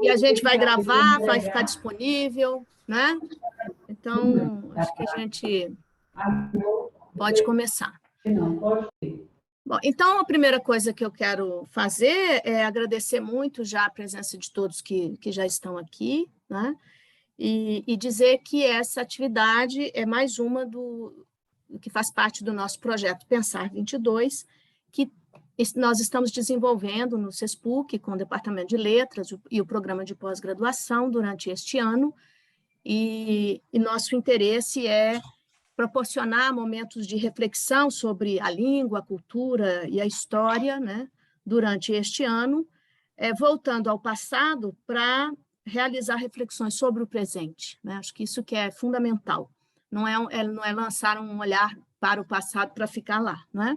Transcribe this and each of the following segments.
E a gente vai gravar, vai ficar disponível, né? Então, acho que a gente pode começar. Bom, então, a primeira coisa que eu quero fazer é agradecer muito já a presença de todos que já estão aqui, né? E dizer que essa atividade é mais uma que faz parte do nosso projeto Pensar 22, que nós estamos desenvolvendo no CESPUC, com o Departamento de Letras e o Programa de Pós-Graduação durante este ano, e nosso interesse é proporcionar momentos de reflexão sobre a língua, a cultura e a história, né, durante este ano, voltando ao passado para realizar reflexões sobre o presente, né? Acho que isso que é fundamental. Não é lançar um olhar para o passado para ficar lá, não é?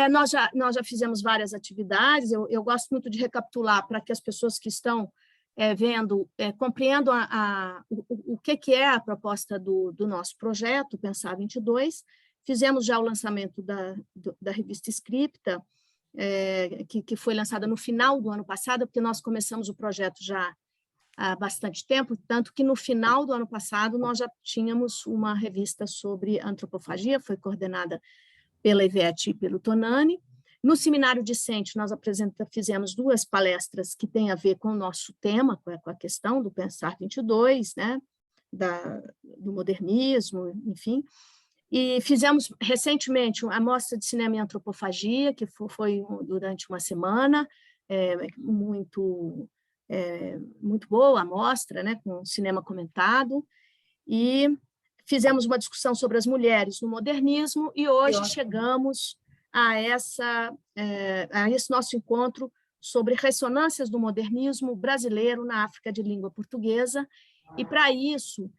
Nós já fizemos várias atividades, eu gosto muito de recapitular para que as pessoas que estão vendo compreendam o que é a proposta do nosso projeto, Pensar 22. Fizemos já o lançamento da revista Scripta, que foi lançada no final do ano passado, porque nós começamos o projeto já há bastante tempo, tanto que no final do ano passado nós já tínhamos uma revista sobre antropofagia, foi coordenada pela Ivete e pelo Tonani. No seminário discente, nós fizemos 2 palestras que têm a ver com o nosso tema, com a questão do Pensar 22, né, do modernismo, enfim. E fizemos recentemente a mostra de cinema e antropofagia, que foi durante uma semana, muito boa a mostra, né, com cinema comentado, e fizemos uma discussão sobre as mulheres no modernismo, e hoje chegamos a esse nosso encontro sobre ressonâncias do modernismo brasileiro na África de língua portuguesa, e para isso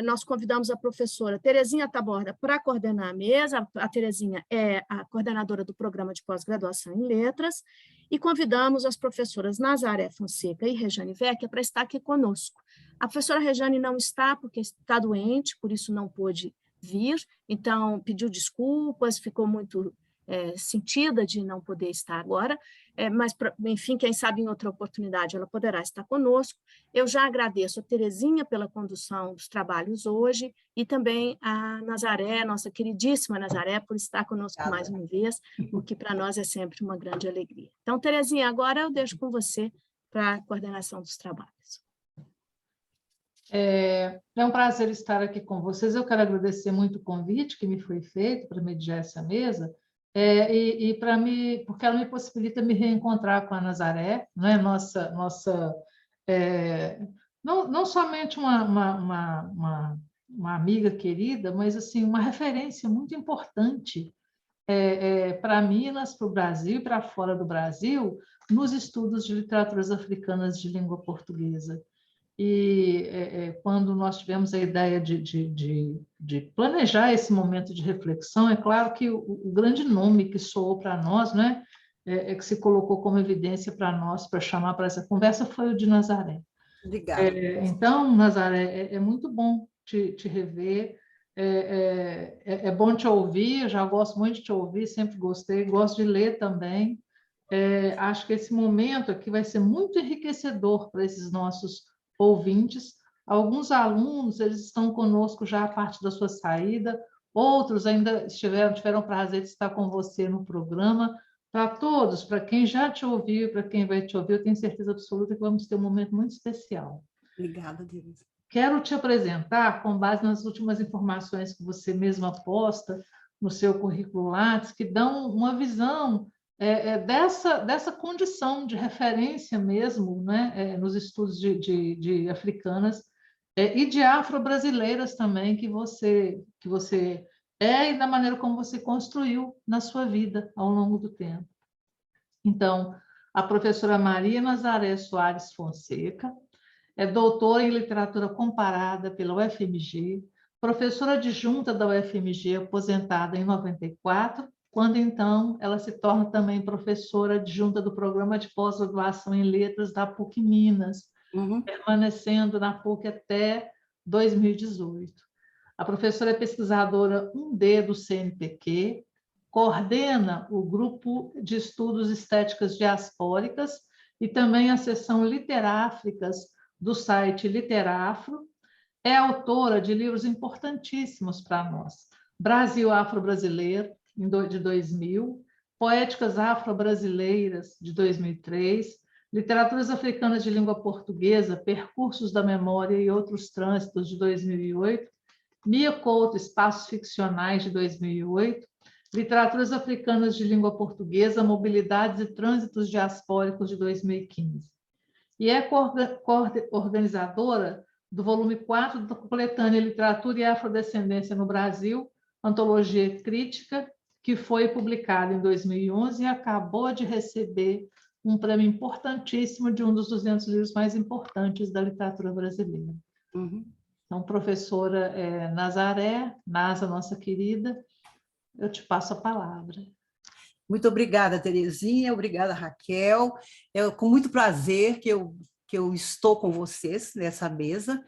nós convidamos a professora Terezinha Taborda para coordenar a mesa. A Terezinha é a coordenadora do programa de pós-graduação em letras, e convidamos as professoras Nazaré Fonseca e Rejane Vecchia para estar aqui conosco. A professora Rejane não está porque está doente, por isso não pôde vir, então pediu desculpas, ficou muito sentida de não poder estar agora, mas, enfim, quem sabe em outra oportunidade ela poderá estar conosco. Eu já agradeço a Terezinha pela condução dos trabalhos hoje, e também a Nazaré, nossa queridíssima Nazaré, por estar conosco mais uma vez, o que para nós é sempre uma grande alegria. Então, Terezinha, agora eu deixo com você para a coordenação dos trabalhos. É um prazer estar aqui com vocês. Eu quero agradecer muito o convite que me foi feito para mediar essa mesa, porque ela me possibilita me reencontrar com a Nazaré, né? Não somente uma amiga querida, mas assim, uma referência muito importante para Minas, para o Brasil e para fora do Brasil, nos estudos de literaturas africanas de língua portuguesa. E quando nós tivemos a ideia de planejar esse momento de reflexão, é claro que o grande nome que soou para nós, né, que se colocou como evidência para nós, para chamar para essa conversa, foi o de Nazaré. Obrigada. Então, Nazaré, é muito bom te rever, é bom te ouvir, eu já gosto muito de te ouvir, sempre gostei, gosto de ler também. Acho que esse momento aqui vai ser muito enriquecedor para esses nossos ouvintes. Alguns alunos, eles estão conosco já a partir da sua saída, outros ainda tiveram o prazer de estar com você no programa. Para todos, para quem já te ouviu, para quem vai te ouvir, eu tenho certeza absoluta que vamos ter um momento muito especial. Obrigada, Deus. Quero te apresentar, com base nas últimas informações que você mesma posta no seu currículo Lattes, que dão uma visão dessa condição de referência mesmo, né, nos estudos de africanas e de afro-brasileiras também, que você e da maneira como você construiu na sua vida ao longo do tempo. Então, a professora Maria Nazaré Soares Fonseca é doutora em literatura comparada pela UFMG, professora adjunta da UFMG, aposentada em 94, quando então ela se torna também professora adjunta do programa de pós-graduação em letras da PUC Minas, permanecendo na PUC até 2018. A professora é pesquisadora 1D do CNPq, coordena o grupo de estudos estéticas diaspóricas e também a seção Literáfricas do site Literafro. É autora de livros importantíssimos para nós. Brasil Afro-Brasileiro, de 2000, Poéticas Afro-Brasileiras, de 2003, Literaturas Africanas de Língua Portuguesa, Percursos da Memória e Outros Trânsitos, de 2008, Mia Couto, Espaços Ficcionais, de 2008, Literaturas Africanas de Língua Portuguesa, Mobilidades e Trânsitos Diaspóricos, de 2015. E é coorganizadora do volume 4 da coletânea Literatura e Afrodescendência no Brasil, Antologia Crítica, que foi publicada em 2011 e acabou de receber um prêmio importantíssimo de um dos 200 livros mais importantes da literatura brasileira. Uhum. Então, professora Nazaré, Nasa, nossa querida, eu te passo a palavra. Muito obrigada, Terezinha, obrigada, Raquel. É com muito prazer que eu estou com vocês nessa mesa.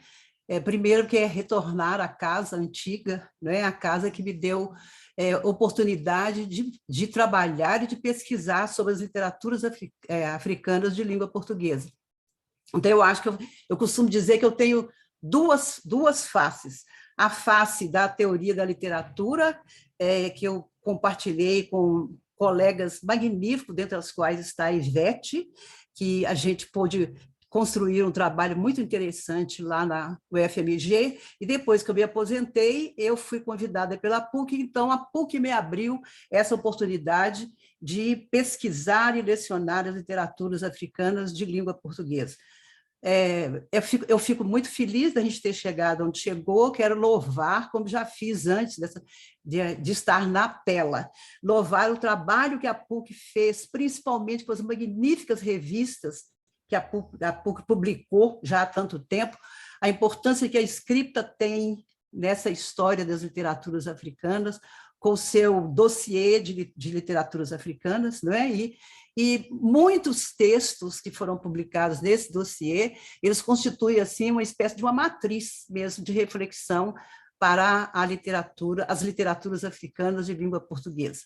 Primeiro, que é retornar à casa antiga, né? A casa que me deu oportunidade de trabalhar e de pesquisar sobre as literaturas africanas de língua portuguesa. Então, eu acho que eu costumo dizer que eu tenho duas faces. A face da teoria da literatura, que eu compartilhei com colegas magníficos, dentre as quais está a Ivete, que a gente pôde construir um trabalho muito interessante lá na UFMG, e depois que eu me aposentei, eu fui convidada pela PUC, então a PUC me abriu essa oportunidade de pesquisar e lecionar as literaturas africanas de língua portuguesa. Eu fico muito feliz da gente ter chegado onde chegou, quero louvar, como já fiz antes de estar na tela, louvar o trabalho que a PUC fez, principalmente com as magníficas revistas que a PUC publicou já há tanto tempo, a importância que a escrita tem nessa história das literaturas africanas, com o seu dossiê de literaturas africanas, não é? E muitos textos que foram publicados nesse dossiê, eles constituem assim uma espécie de uma matriz mesmo de reflexão para as literaturas africanas de língua portuguesa.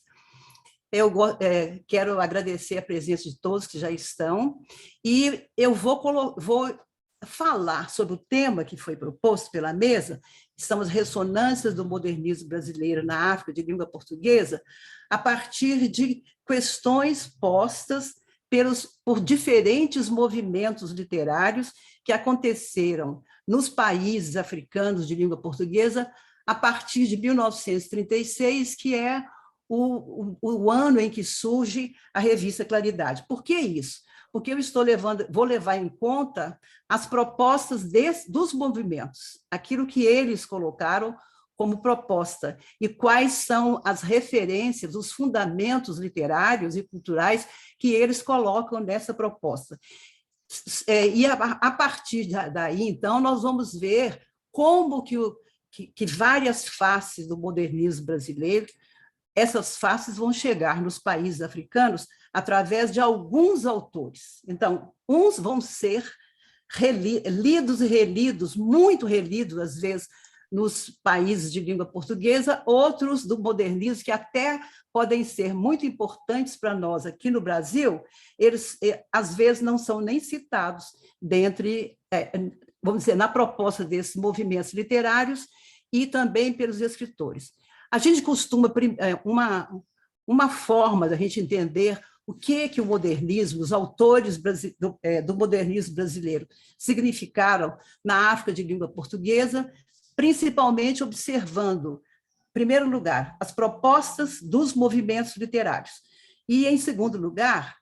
Eu quero agradecer a presença de todos que já estão, e eu vou falar sobre o tema que foi proposto pela mesa, que são as ressonâncias do modernismo brasileiro na África de língua portuguesa, a partir de questões postas por diferentes movimentos literários que aconteceram nos países africanos de língua portuguesa a partir de 1936, que é o ano em que surge a revista Claridade. Por que isso? Porque eu vou levar em conta as propostas dos movimentos, aquilo que eles colocaram como proposta, e quais são as referências, os fundamentos literários e culturais que eles colocam nessa proposta. E a partir daí, então, nós vamos ver como que várias faces do modernismo brasileiro, essas faces vão chegar nos países africanos através de alguns autores. Então, uns vão ser lidos e relidos, muito relidos, às vezes, nos países de língua portuguesa, outros do modernismo, que até podem ser muito importantes para nós aqui no Brasil, eles, às vezes, não são nem citados vamos dizer, na proposta desses movimentos literários e também pelos escritores. A gente costuma, uma forma da gente entender o que o modernismo, os autores do modernismo brasileiro significaram na África de língua portuguesa, principalmente observando, em primeiro lugar, as propostas dos movimentos literários, e, em segundo lugar,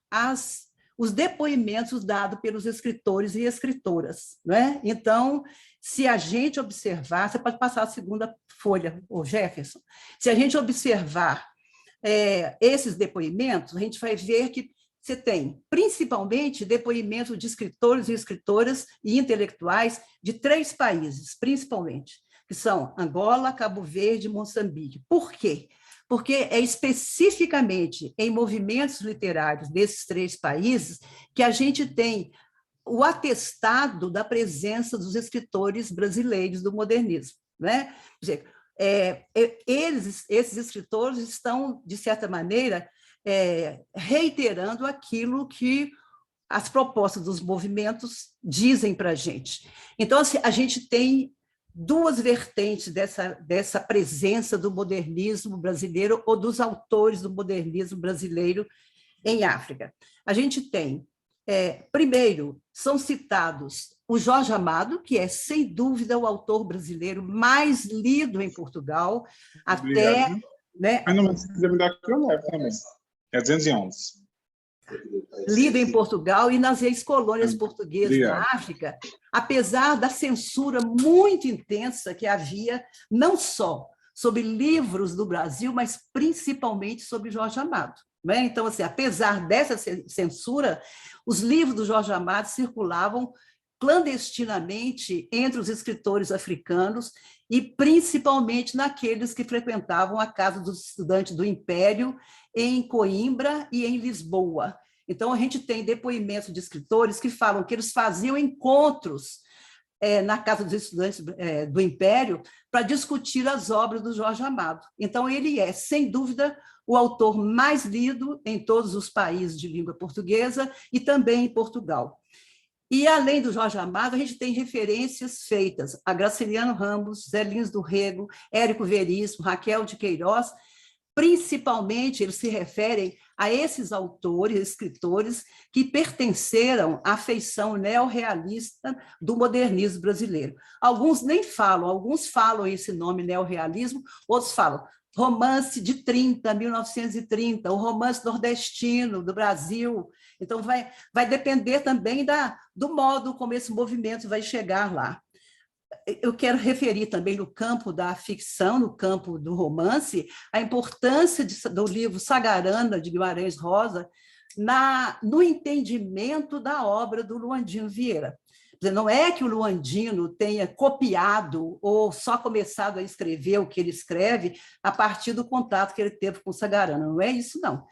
os depoimentos dados pelos escritores e escritoras, não é? Então, se a gente observar, você pode passar a segunda folha, o Jefferson, se a gente observar esses depoimentos, a gente vai ver que você tem, principalmente, depoimentos de escritores e escritoras e intelectuais de 3 países, principalmente, que são Angola, Cabo Verde e Moçambique. Por quê? Porque é especificamente em movimentos literários desses 3 países que a gente tem o atestado da presença dos escritores brasileiros do modernismo, né? Quer dizer, esses escritores estão, de certa maneira, reiterando aquilo que as propostas dos movimentos dizem para a gente. Então, assim, a gente tem duas vertentes dessa presença do modernismo brasileiro ou dos autores do modernismo brasileiro em África. A gente tem, primeiro, são citados o Jorge Amado, que é, sem dúvida, o autor brasileiro mais lido em Portugal, até... Né, mas se quiser me dar aqui, eu levo também. É 211. Lido em Portugal e nas ex-colônias portuguesas na África, apesar da censura muito intensa que havia, não só sobre livros do Brasil, mas principalmente sobre Jorge Amado. Né? Então, assim, apesar dessa censura, os livros do Jorge Amado circulavam clandestinamente entre os escritores africanos e principalmente naqueles que frequentavam a Casa dos Estudantes do Império em Coimbra e em Lisboa. Então, a gente tem depoimentos de escritores que falam que eles faziam encontros na Casa dos Estudantes do Império para discutir as obras do Jorge Amado. Então, ele é, sem dúvida, o autor mais lido em todos os países de língua portuguesa e também em Portugal. E, além do Jorge Amado, a gente tem referências feitas a Graciliano Ramos, Zé Lins do Rego, Érico Veríssimo, Raquel de Queiroz. Principalmente, eles se referem a esses autores, escritores, que pertenceram à feição neorrealista do modernismo brasileiro. Alguns nem falam, alguns falam esse nome neorrealismo, outros falam romance de 1930, o romance nordestino do Brasil. Então, vai depender também do modo como esse movimento vai chegar lá. Eu quero referir também no campo da ficção, no campo do romance, a importância do livro Sagarana, de Guimarães Rosa, no entendimento da obra do Luandino Vieira. Não é que o Luandino tenha copiado ou só começado a escrever o que ele escreve a partir do contato que ele teve com o Sagarana, não é isso, não.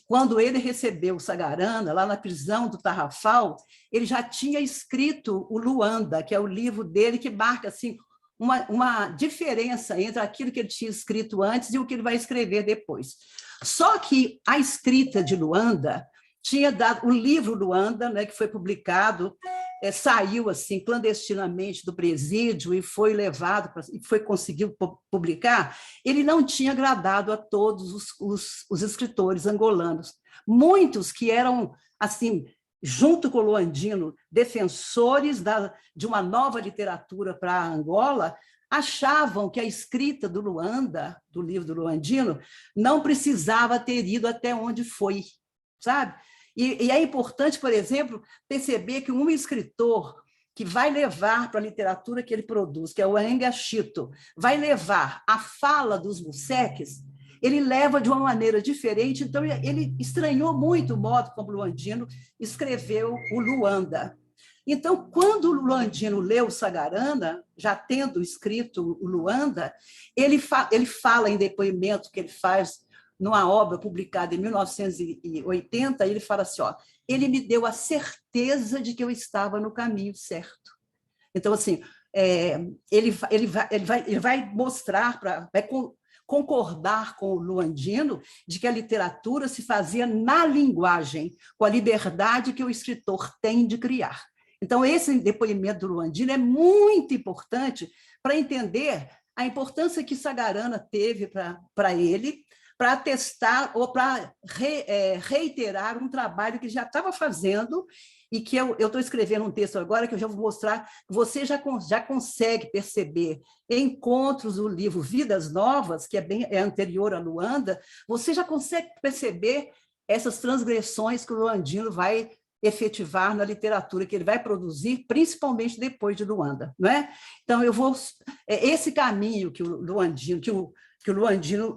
Quando ele recebeu o Sagarana, lá na prisão do Tarrafal, ele já tinha escrito o Luanda, que é o livro dele que marca assim, uma diferença entre aquilo que ele tinha escrito antes e o que ele vai escrever depois. Só que a escrita de Luanda tinha dado... O livro Luanda, né, que foi publicado, saiu assim clandestinamente do presídio e foi levado, e foi conseguido publicar, ele não tinha agradado a todos os escritores angolanos. Muitos que eram, assim, junto com o Luandino, defensores de uma nova literatura para Angola, achavam que a escrita do Luanda, do livro do Luandino, não precisava ter ido até onde foi, sabe? E é importante, por exemplo, perceber que um escritor que vai levar para a literatura que ele produz, que é o Aenga Chito, vai levar a fala dos museques, ele leva de uma maneira diferente, então ele estranhou muito o modo como o Luandino escreveu o Luanda. Então, quando o Luandino leu o Sagarana, já tendo escrito o Luanda, ele fala em depoimento que ele faz numa obra publicada em 1980, ele fala assim, ele me deu a certeza de que eu estava no caminho certo. Então, assim, ele vai mostrar, vai concordar com o Luandino de que a literatura se fazia na linguagem, com a liberdade que o escritor tem de criar. Então, esse depoimento do Luandino é muito importante para entender a importância que Sagarana teve para ele, para atestar ou para reiterar um trabalho que já estava fazendo e que eu estou escrevendo um texto agora que eu já vou mostrar, que você já consegue perceber encontros do livro Vidas Novas, que é anterior a Luanda, você já consegue perceber essas transgressões que o Luandino vai efetivar na literatura que ele vai produzir, principalmente depois de Luanda, não é? Então, esse caminho que o Luandino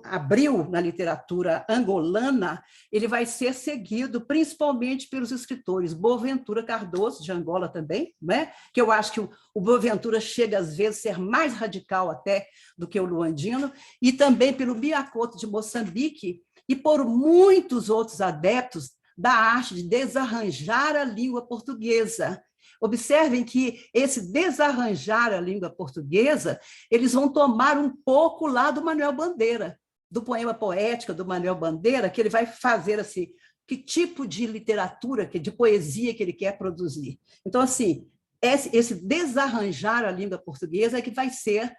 abriu na literatura angolana, ele vai ser seguido principalmente pelos escritores Boaventura Cardoso, de Angola também, né? Que eu acho que o Boaventura chega, às vezes, a ser mais radical até do que o Luandino, e também pelo Biacoto, de Moçambique, e por muitos outros adeptos da arte de desarranjar a língua portuguesa. Observem que esse desarranjar a língua portuguesa, eles vão tomar um pouco lá do Manuel Bandeira, do poema Poética do Manuel Bandeira, que ele vai fazer assim, que tipo de literatura, de poesia que ele quer produzir. Então, assim, esse desarranjar a língua portuguesa é que vai ser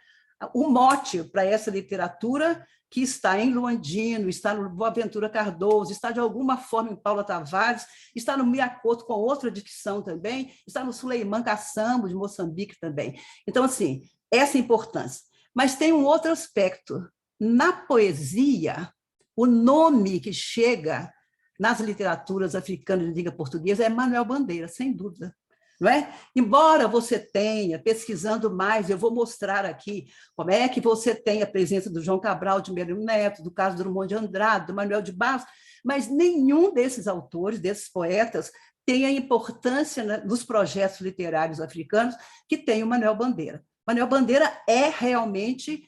o mote para essa literatura que está em Luandino, está no Boaventura Cardoso, está de alguma forma em Paula Tavares, está no Miyakoto com outra dicção também, está no Suleiman Kassambo, de Moçambique também. Então, assim, essa importância. Mas tem um outro aspecto. Na poesia, o nome que chega nas literaturas africanas de língua portuguesa é Manuel Bandeira, sem dúvida. Não é? Embora você tenha, pesquisando mais, eu vou mostrar aqui como é que você tem a presença do João Cabral de Melo Neto, do Carlos Drummond de Andrade, do Manuel de Barros, mas nenhum desses autores, desses poetas, tem a importância nos projetos literários africanos que tem o Manuel Bandeira. Manuel Bandeira é realmente,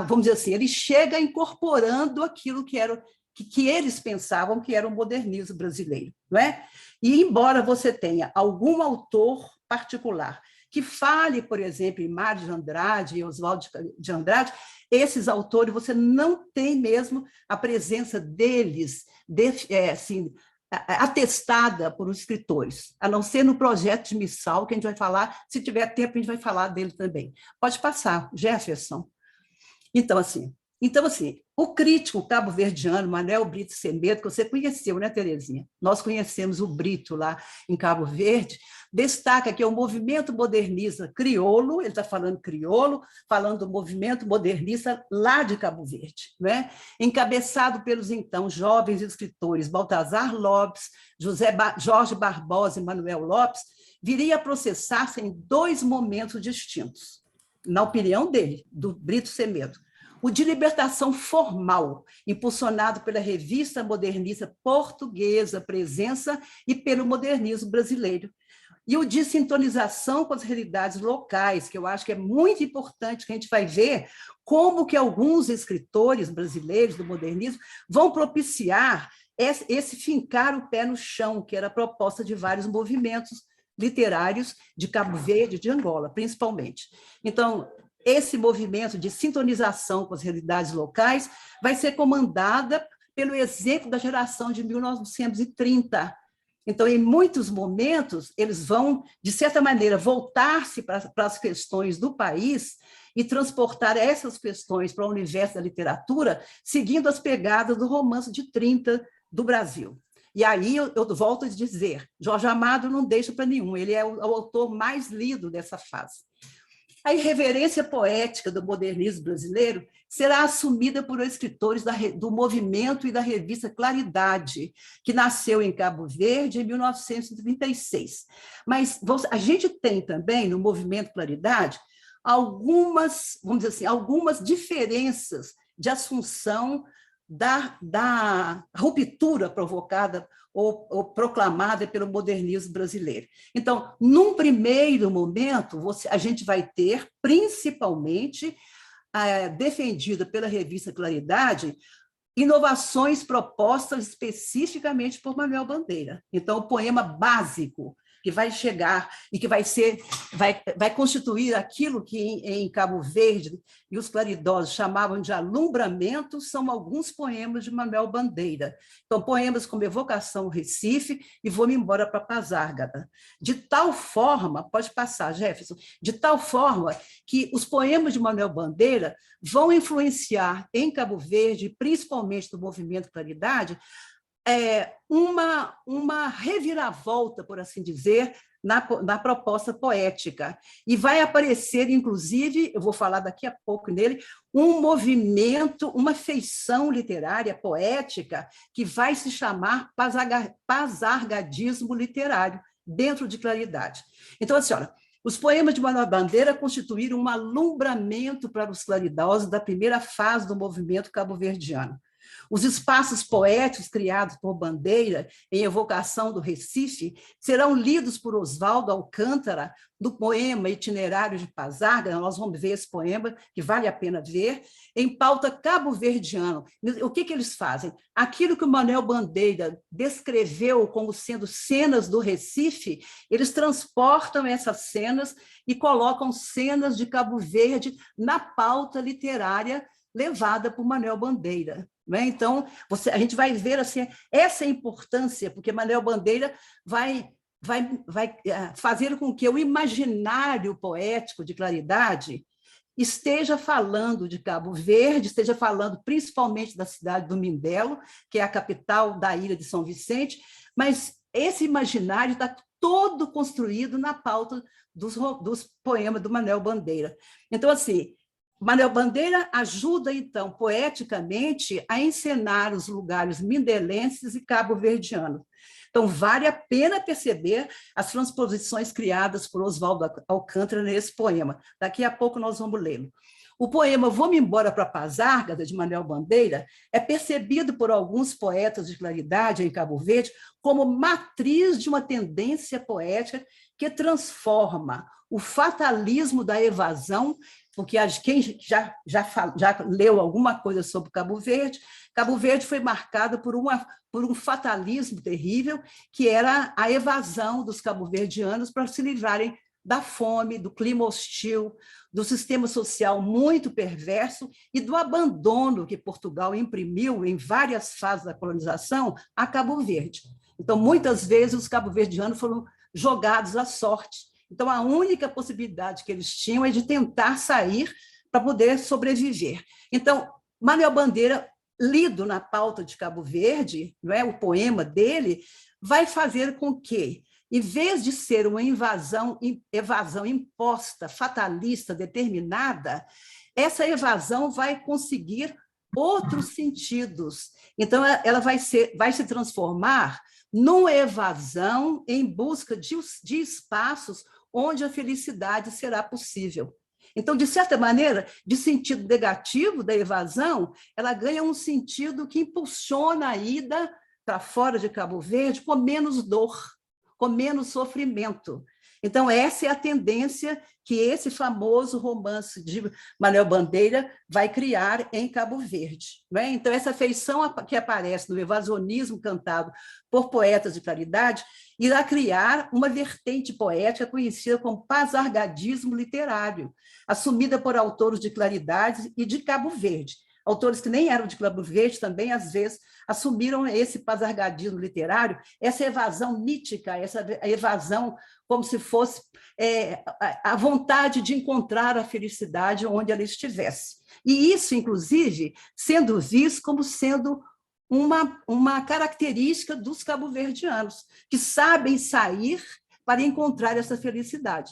vamos dizer assim, ele chega incorporando aquilo que era que eles pensavam que era o modernismo brasileiro, não é? E embora você tenha algum autor particular que fale, por exemplo, em Mário de Andrade e Oswaldo de Andrade, esses autores, você não tem mesmo a presença deles assim, atestada por os escritores, a não ser no projeto de Missal, que a gente vai falar, se tiver tempo, a gente vai falar dele também. Pode passar, Jefferson. Então, assim, o crítico cabo-verdiano, Manuel Brito Semedo, que você conheceu, né, Terezinha? Nós conhecemos o Brito lá em Cabo Verde, destaca que é o movimento modernista crioulo, ele está falando crioulo, falando do movimento modernista lá de Cabo Verde, né? Encabeçado pelos, então, jovens escritores Baltazar Lopes, Jorge Barbosa e Manuel Lopes, viria a processar-se em dois momentos distintos, na opinião dele, do Brito Semedo. O de libertação formal, impulsionado pela revista modernista portuguesa Presença e pelo modernismo brasileiro. E o de sintonização com as realidades locais, que eu acho que é muito importante, que a gente vai ver como que alguns escritores brasileiros do modernismo vão propiciar esse fincar o pé no chão, que era a proposta de vários movimentos literários de Cabo Verde e de Angola, principalmente. Então, esse movimento de sintonização com as realidades locais vai ser comandada pelo exemplo da geração de 1930. Então, em muitos momentos, eles vão, de certa maneira, voltar-se para as questões do país e transportar essas questões para o universo da literatura, seguindo as pegadas do romance de 30 do Brasil. E aí eu volto a dizer, Jorge Amado não deixa para nenhum, ele é o autor mais lido dessa fase. A irreverência poética do modernismo brasileiro será assumida por escritores do movimento e da revista Claridade, que nasceu em Cabo Verde em 1936. Mas a gente tem também, no movimento Claridade, algumas, vamos dizer assim, algumas diferenças de assunção da ruptura provocada ou proclamada pelo modernismo brasileiro. Então, num primeiro momento, a gente vai ter, principalmente, defendida pela revista Claridade, inovações propostas especificamente por Manuel Bandeira. Então, o poema básico, que vai chegar e que vai constituir aquilo que em Cabo Verde e os claridosos chamavam de alumbramento, são alguns poemas de Manuel Bandeira. Então, poemas como Evocação Recife e Vou-me embora para Pazárgada. De tal forma, pode passar, Jefferson, de tal forma que os poemas de Manuel Bandeira vão influenciar em Cabo Verde, principalmente do movimento Claridade, uma reviravolta, por assim dizer, na proposta poética. E vai aparecer, inclusive, eu vou falar daqui a pouco nele, um movimento, uma feição literária, poética, que vai se chamar pazargadismo literário, dentro de Claridade. Então, assim, olha, os poemas de Manuel Bandeira constituíram um alumbramento para os claridosos da primeira fase do movimento cabo-verdiano. Os espaços poéticos criados por Bandeira em evocação do Recife serão lidos por Oswaldo Alcântara no poema Itinerário de Pazárgada. Nós vamos ver esse poema, que vale a pena ver, em pauta cabo-verdiano. O que eles fazem? Aquilo que o Manuel Bandeira descreveu como sendo cenas do Recife, eles transportam essas cenas e colocam cenas de Cabo Verde na pauta literária levada por Manuel Bandeira. né? Então, a gente vai ver assim, essa importância, porque Manuel Bandeira vai fazer com que o imaginário poético de Claridade esteja falando de Cabo Verde, esteja falando principalmente da cidade do Mindelo, que é a capital da ilha de São Vicente, mas esse imaginário está todo construído na pauta dos poemas do Manuel Bandeira. Então, assim, Manuel Bandeira ajuda, então, poeticamente, a encenar os lugares mindelenses e cabo-verdianos. Então, vale a pena perceber as transposições criadas por Oswaldo Alcântara nesse poema. Daqui a pouco nós vamos lê-lo. O poema Vou-me embora para Pazárgada, de Manuel Bandeira, é percebido por alguns poetas de Claridade em Cabo Verde como matriz de uma tendência poética que transforma o fatalismo da evasão, porque quem já leu alguma coisa sobre Cabo Verde foi marcado por um fatalismo terrível, que era a evasão dos cabo-verdianos para se livrarem da fome, do clima hostil, do sistema social muito perverso e do abandono que Portugal imprimiu em várias fases da colonização a Cabo Verde. Então, muitas vezes, os cabo-verdianos foram jogados à sorte. Então, a única possibilidade que eles tinham é de tentar sair para poder sobreviver. Então, Manuel Bandeira, lido na pauta de Cabo Verde, não é, o poema dele, vai fazer com que, em vez de ser uma evasão imposta, fatalista, determinada, essa evasão vai conseguir outros sentidos. Então, ela vai se transformar numa evasão em busca de espaços onde a felicidade será possível. Então, de certa maneira, de sentido negativo da evasão, ela ganha um sentido que impulsiona a ida para fora de Cabo Verde com menos dor, com menos sofrimento. Então, essa é a tendência que esse famoso romance de Manuel Bandeira vai criar em Cabo Verde. Não é? Então, essa feição que aparece no evasionismo cantado por poetas de Claridade irá criar uma vertente poética conhecida como pazargadismo literário, assumida por autores de Claridade e de Cabo Verde. Autores que nem eram de Cabo Verde também, às vezes, assumiram esse pazargadismo literário, essa evasão mítica, essa evasão como se fosse a vontade de encontrar a felicidade onde ela estivesse. E isso, inclusive, sendo visto como sendo uma característica dos cabo-verdianos, que sabem sair para encontrar essa felicidade.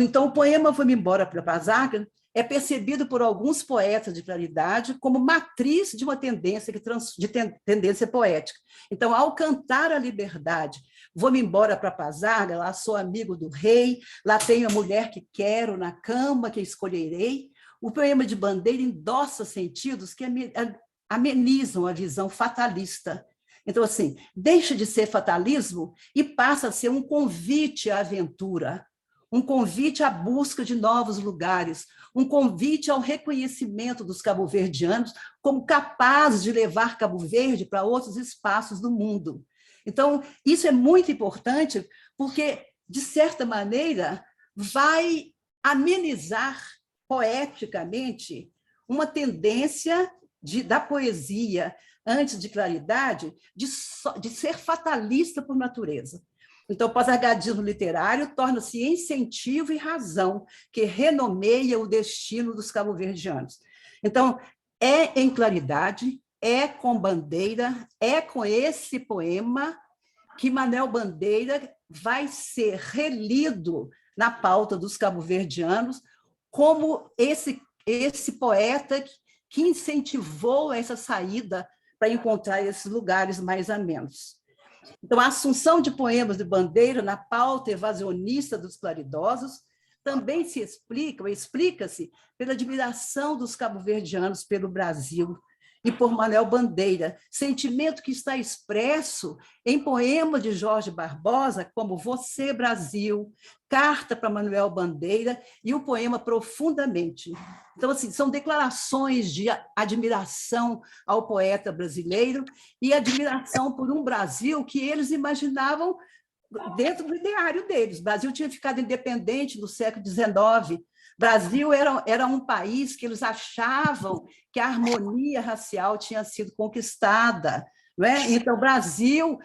Então, o poema Vou-me embora para Pazárgada é percebido por alguns poetas de Claridade como matriz de uma tendência tendência poética. Então, ao cantar a liberdade, vou-me embora para Pazárgada, lá sou amigo do rei, lá tenho a mulher que quero, na cama que escolherei, o poema de Bandeira endossa sentidos que amenizam a visão fatalista. Então, assim, deixa de ser fatalismo e passa a ser um convite à aventura, um convite à busca de novos lugares, um convite ao reconhecimento dos cabo-verdianos como capazes de levar Cabo Verde para outros espaços do mundo. Então, isso é muito importante porque, de certa maneira, vai amenizar poeticamente uma tendência da poesia, antes de Claridade, de ser fatalista por natureza. Então, o pazargadismo literário torna-se incentivo e razão que renomeia o destino dos cabo-verdianos. Então, é em Claridade, é com Bandeira, é com esse poema que Manuel Bandeira vai ser relido na pauta dos cabo-verdianos como esse poeta que incentivou essa saída para encontrar esses lugares mais amenos. Então, a assunção de poemas de Bandeira na pauta evasionista dos claridosos também explica-se pela admiração dos cabo-verdianos pelo Brasil e por Manuel Bandeira, sentimento que está expresso em poemas de Jorge Barbosa, como Você, Brasil, Carta para Manuel Bandeira e o poema Profundamente. Então, assim, são declarações de admiração ao poeta brasileiro e admiração por um Brasil que eles imaginavam dentro do ideário deles. O Brasil tinha ficado independente no século XIX, Brasil era um país que eles achavam que a harmonia racial tinha sido conquistada, não é? Então, o Brasil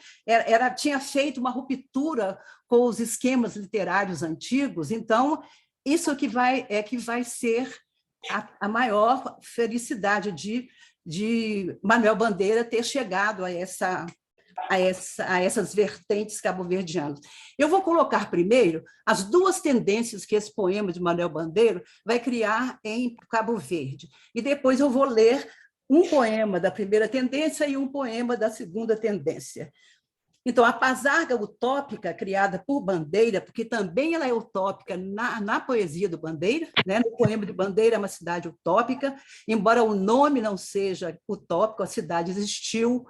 tinha feito uma ruptura com os esquemas literários antigos, então, isso que vai ser a maior felicidade de Manuel Bandeira ter chegado a essas vertentes cabo-verdianas. Eu vou colocar primeiro as duas tendências que esse poema de Manuel Bandeira vai criar em Cabo Verde, e depois eu vou ler um poema da primeira tendência e um poema da segunda tendência. Então, a Pazarga utópica, criada por Bandeira, porque também ela é utópica na poesia do Bandeira, né? No poema de Bandeira é uma cidade utópica, embora o nome não seja utópico, a cidade existiu,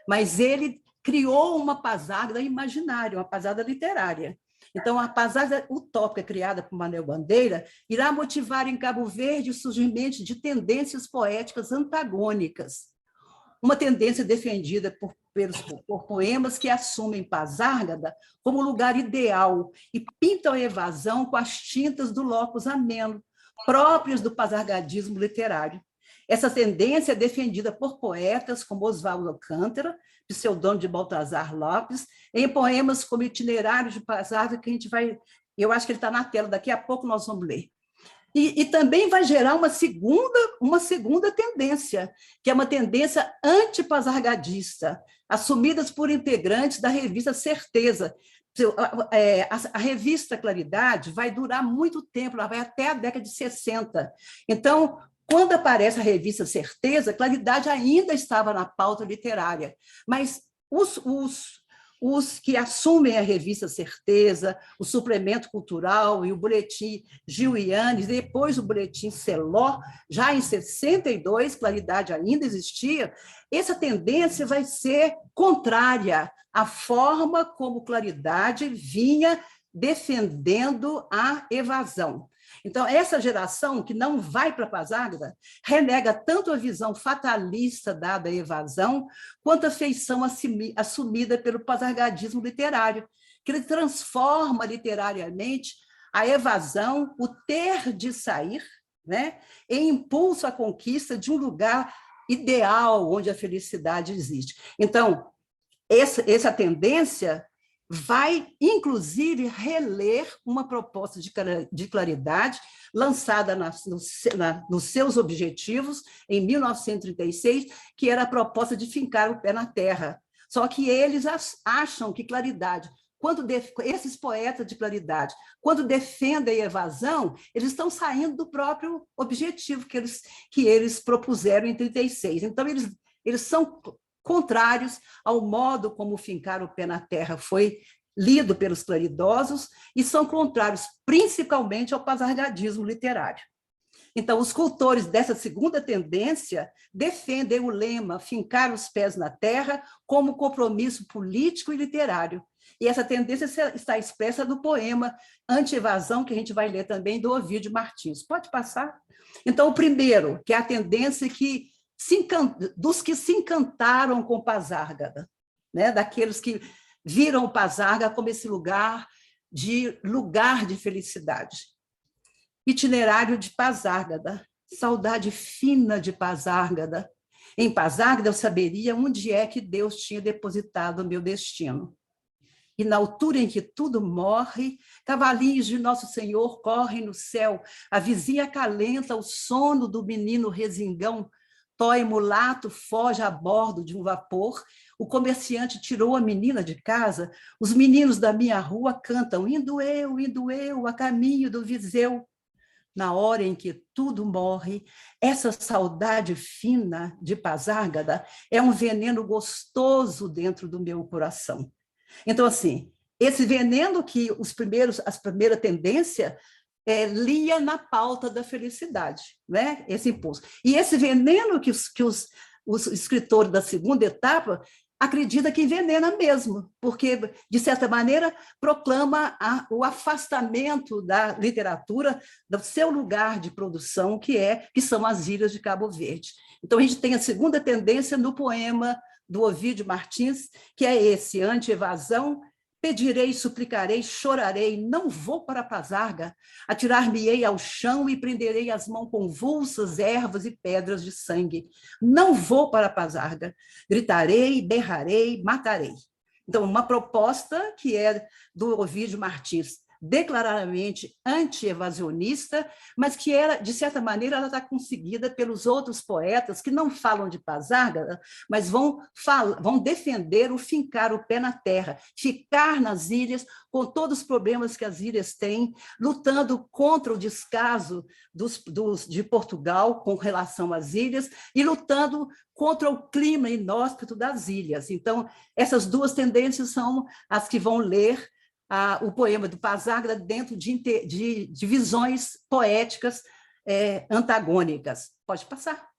mas ele criou uma Pazarga imaginária, uma Pazarga literária. Então, a Pazarga utópica criada por Manuel Bandeira irá motivar em Cabo Verde o surgimento de tendências poéticas antagônicas. Uma tendência defendida por poemas que assumem Pazárgada como lugar ideal e pintam a evasão com as tintas do locus ameno, próprios do pazargadismo literário. Essa tendência é defendida por poetas como Oswaldo Alcântara, pseudônimo de Baltazar Lopes, em poemas como Itinerário de Pazárgada, que a gente vai... Eu acho que ele está na tela, daqui a pouco nós vamos ler. E também vai gerar uma segunda tendência, que é uma tendência antipazargadista, assumidas por integrantes da revista Certeza. A revista Claridade vai durar muito tempo, ela vai até a década de 60. Então, quando aparece a revista Certeza, Claridade ainda estava na pauta literária, mas os que assumem a revista Certeza, o Suplemento Cultural e o Boletim Gil e Yanes, depois o Boletim Celó, já em 62, Claridade ainda existia, essa tendência vai ser contrária à forma como Claridade vinha defendendo a evasão. Então, essa geração que não vai para a Pazárgada renega tanto a visão fatalista dada à evasão, quanto a feição assumida pelo pazargadismo literário, que ele transforma literariamente a evasão, o ter de sair, né, em impulso à conquista de um lugar ideal onde a felicidade existe. Então, essa tendência vai, inclusive, reler uma proposta de Claridade lançada nos seus objetivos, em 1936, que era a proposta de fincar o pé na terra. Só que eles acham que Claridade, esses poetas de Claridade, quando defendem a evasão, eles estão saindo do próprio objetivo que eles propuseram em 36. Então, eles são contrários ao modo como fincar o pé na terra foi lido pelos claridosos e são contrários principalmente ao pazargadismo literário. Então, os cultores dessa segunda tendência defendem o lema fincar os pés na terra como compromisso político e literário. E essa tendência está expressa no poema Anti-Evasão, que a gente vai ler também, do Ovídio Martins. Pode passar? Então, o primeiro, que é a tendência dos que se encantaram com Pazárgada, né? Daqueles que viram o Pazárgada como esse lugar de felicidade. Itinerário de Pazárgada, saudade fina de Pazárgada. Em Pazárgada eu saberia onde é que Deus tinha depositado o meu destino. E na altura em que tudo morre, cavalinhos de Nosso Senhor correm no céu, a vizinha acalenta o sono do menino resingão, Toy mulato foge a bordo de um vapor, o comerciante tirou a menina de casa, os meninos da minha rua cantam, indo eu, a caminho do Viseu. Na hora em que tudo morre, essa saudade fina de Pazárgada é um veneno gostoso dentro do meu coração. Então, assim, esse veneno que as primeiras tendências lia na pauta da felicidade, né? Esse impulso. E esse veneno que os escritores da segunda etapa acreditam que envenena mesmo, porque, de certa maneira, proclama o afastamento da literatura do seu lugar de produção, que são as ilhas de Cabo Verde. Então, a gente tem a segunda tendência no poema do Ovídio Martins, que é esse, Anti-Evasão, Pedirei, suplicarei, chorarei, não vou para a Pazarga, atirar-me-ei ao chão e prenderei as mãos convulsas, ervas e pedras de sangue. Não vou para a Pazarga, gritarei, berrarei, matarei. Então, uma proposta que é do Ovídio Martins, declaradamente anti-evasionista, mas que era, de certa maneira, ela está conseguida pelos outros poetas que não falam de Pazárgada, mas vão defender o fincar o pé na terra, ficar nas ilhas com todos os problemas que as ilhas têm, lutando contra o descaso de Portugal com relação às ilhas e lutando contra o clima inóspito das ilhas. Então, essas duas tendências são as que vão ler o poema do Pazárgada dentro de visões poéticas antagônicas. Pode passar.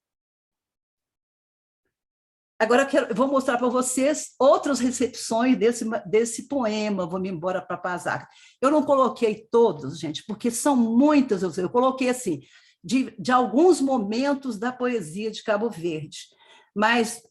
Agora eu vou mostrar para vocês outras recepções desse poema, Vou-me embora para Pazárgada. Eu não coloquei todos, gente, porque são muitas, eu coloquei assim, de alguns momentos da poesia de Cabo Verde. Mas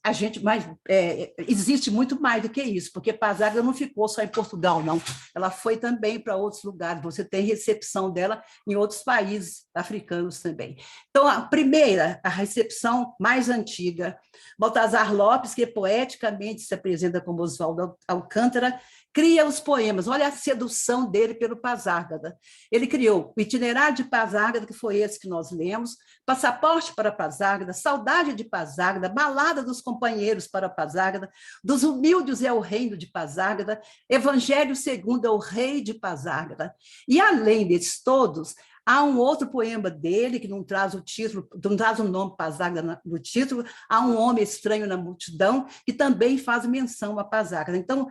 existe muito mais do que isso, porque Pazárgada não ficou só em Portugal, não. Ela foi também para outros lugares, você tem recepção dela em outros países africanos também. Então, a primeira, a recepção mais antiga, Baltazar Lopes, que poeticamente se apresenta como Oswaldo Alcântara, cria os poemas. Olha a sedução dele pelo Pazárgada. Ele criou o Itinerário de Pazárgada, que foi esse que nós lemos, Passaporte para Pazárgada, Saudade de Pazárgada, Balada dos Companheiros para Pazárgada, Dos Humildes é o Reino de Pazárgada, Evangelho segundo é o Rei de Pazárgada. E, além desses todos, há um outro poema dele, que não traz o título, não traz o nome Pazárgada no título, há um homem estranho na multidão, que também faz menção a Pazárgada. Então,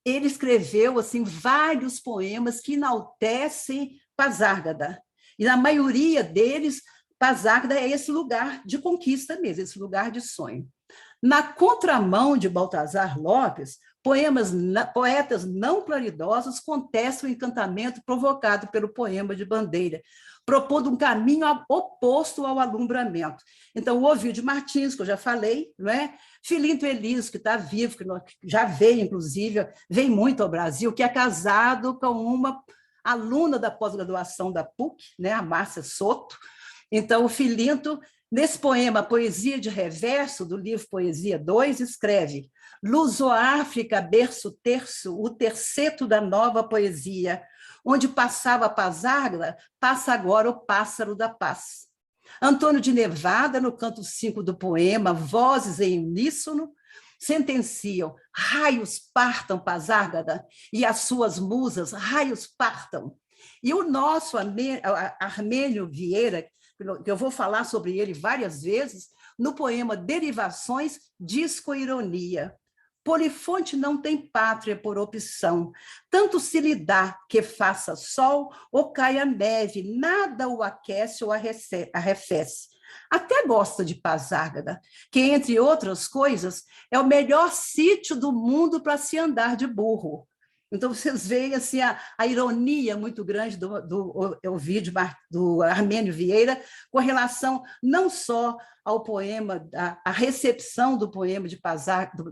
ele escreveu assim, vários poemas que enaltecem Pazárgada. E, na maioria deles, Pazárgada é esse lugar de conquista mesmo, esse lugar de sonho. Na contramão de Baltazar Lopes, poetas não claridosos contestam o encantamento provocado pelo poema de Bandeira, propondo um caminho oposto ao alumbramento. Então, o Ovídio Martins, que eu já falei, não é? Filinto Eliso, que está vivo, que já veio, inclusive, vem muito ao Brasil, que é casado com uma aluna da pós-graduação da PUC, né? A Márcia Soto. Então, o Filinto, nesse poema Poesia de Reverso, do livro Poesia 2, escreve: Luso-África, berço terço, o terceto da nova poesia, onde passava a Pazárgada, passa agora o pássaro da paz. Antônio de Nevada, no canto 5 do poema, vozes em uníssono, sentenciam: raios partam, Pazárgada, e as suas musas, raios partam. E o nosso Armênio Vieira, que eu vou falar sobre ele várias vezes, no poema Derivações, diz com ironia: Polifonte não tem pátria por opção, tanto se lhe dá que faça sol ou caia neve, nada o aquece ou arrefece. Até gosta de Pazárgada, que, entre outras coisas, é o melhor sítio do mundo para se andar de burro. Então, vocês veem assim, a ironia muito grande do Armênio Vieira com relação não só ao poema, a recepção do poema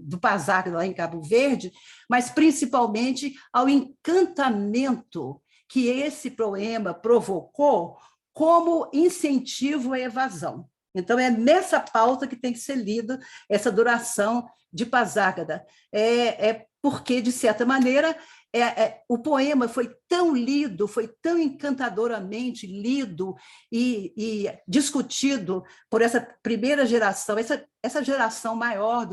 do Pazárgada lá em Cabo Verde, mas principalmente ao encantamento que esse poema provocou como incentivo à evasão. Então, é nessa pauta que tem que ser lida essa duração de Pazárgada. Porque, de certa maneira, o poema foi tão lido, foi tão encantadoramente lido e discutido por essa primeira geração, essa geração maior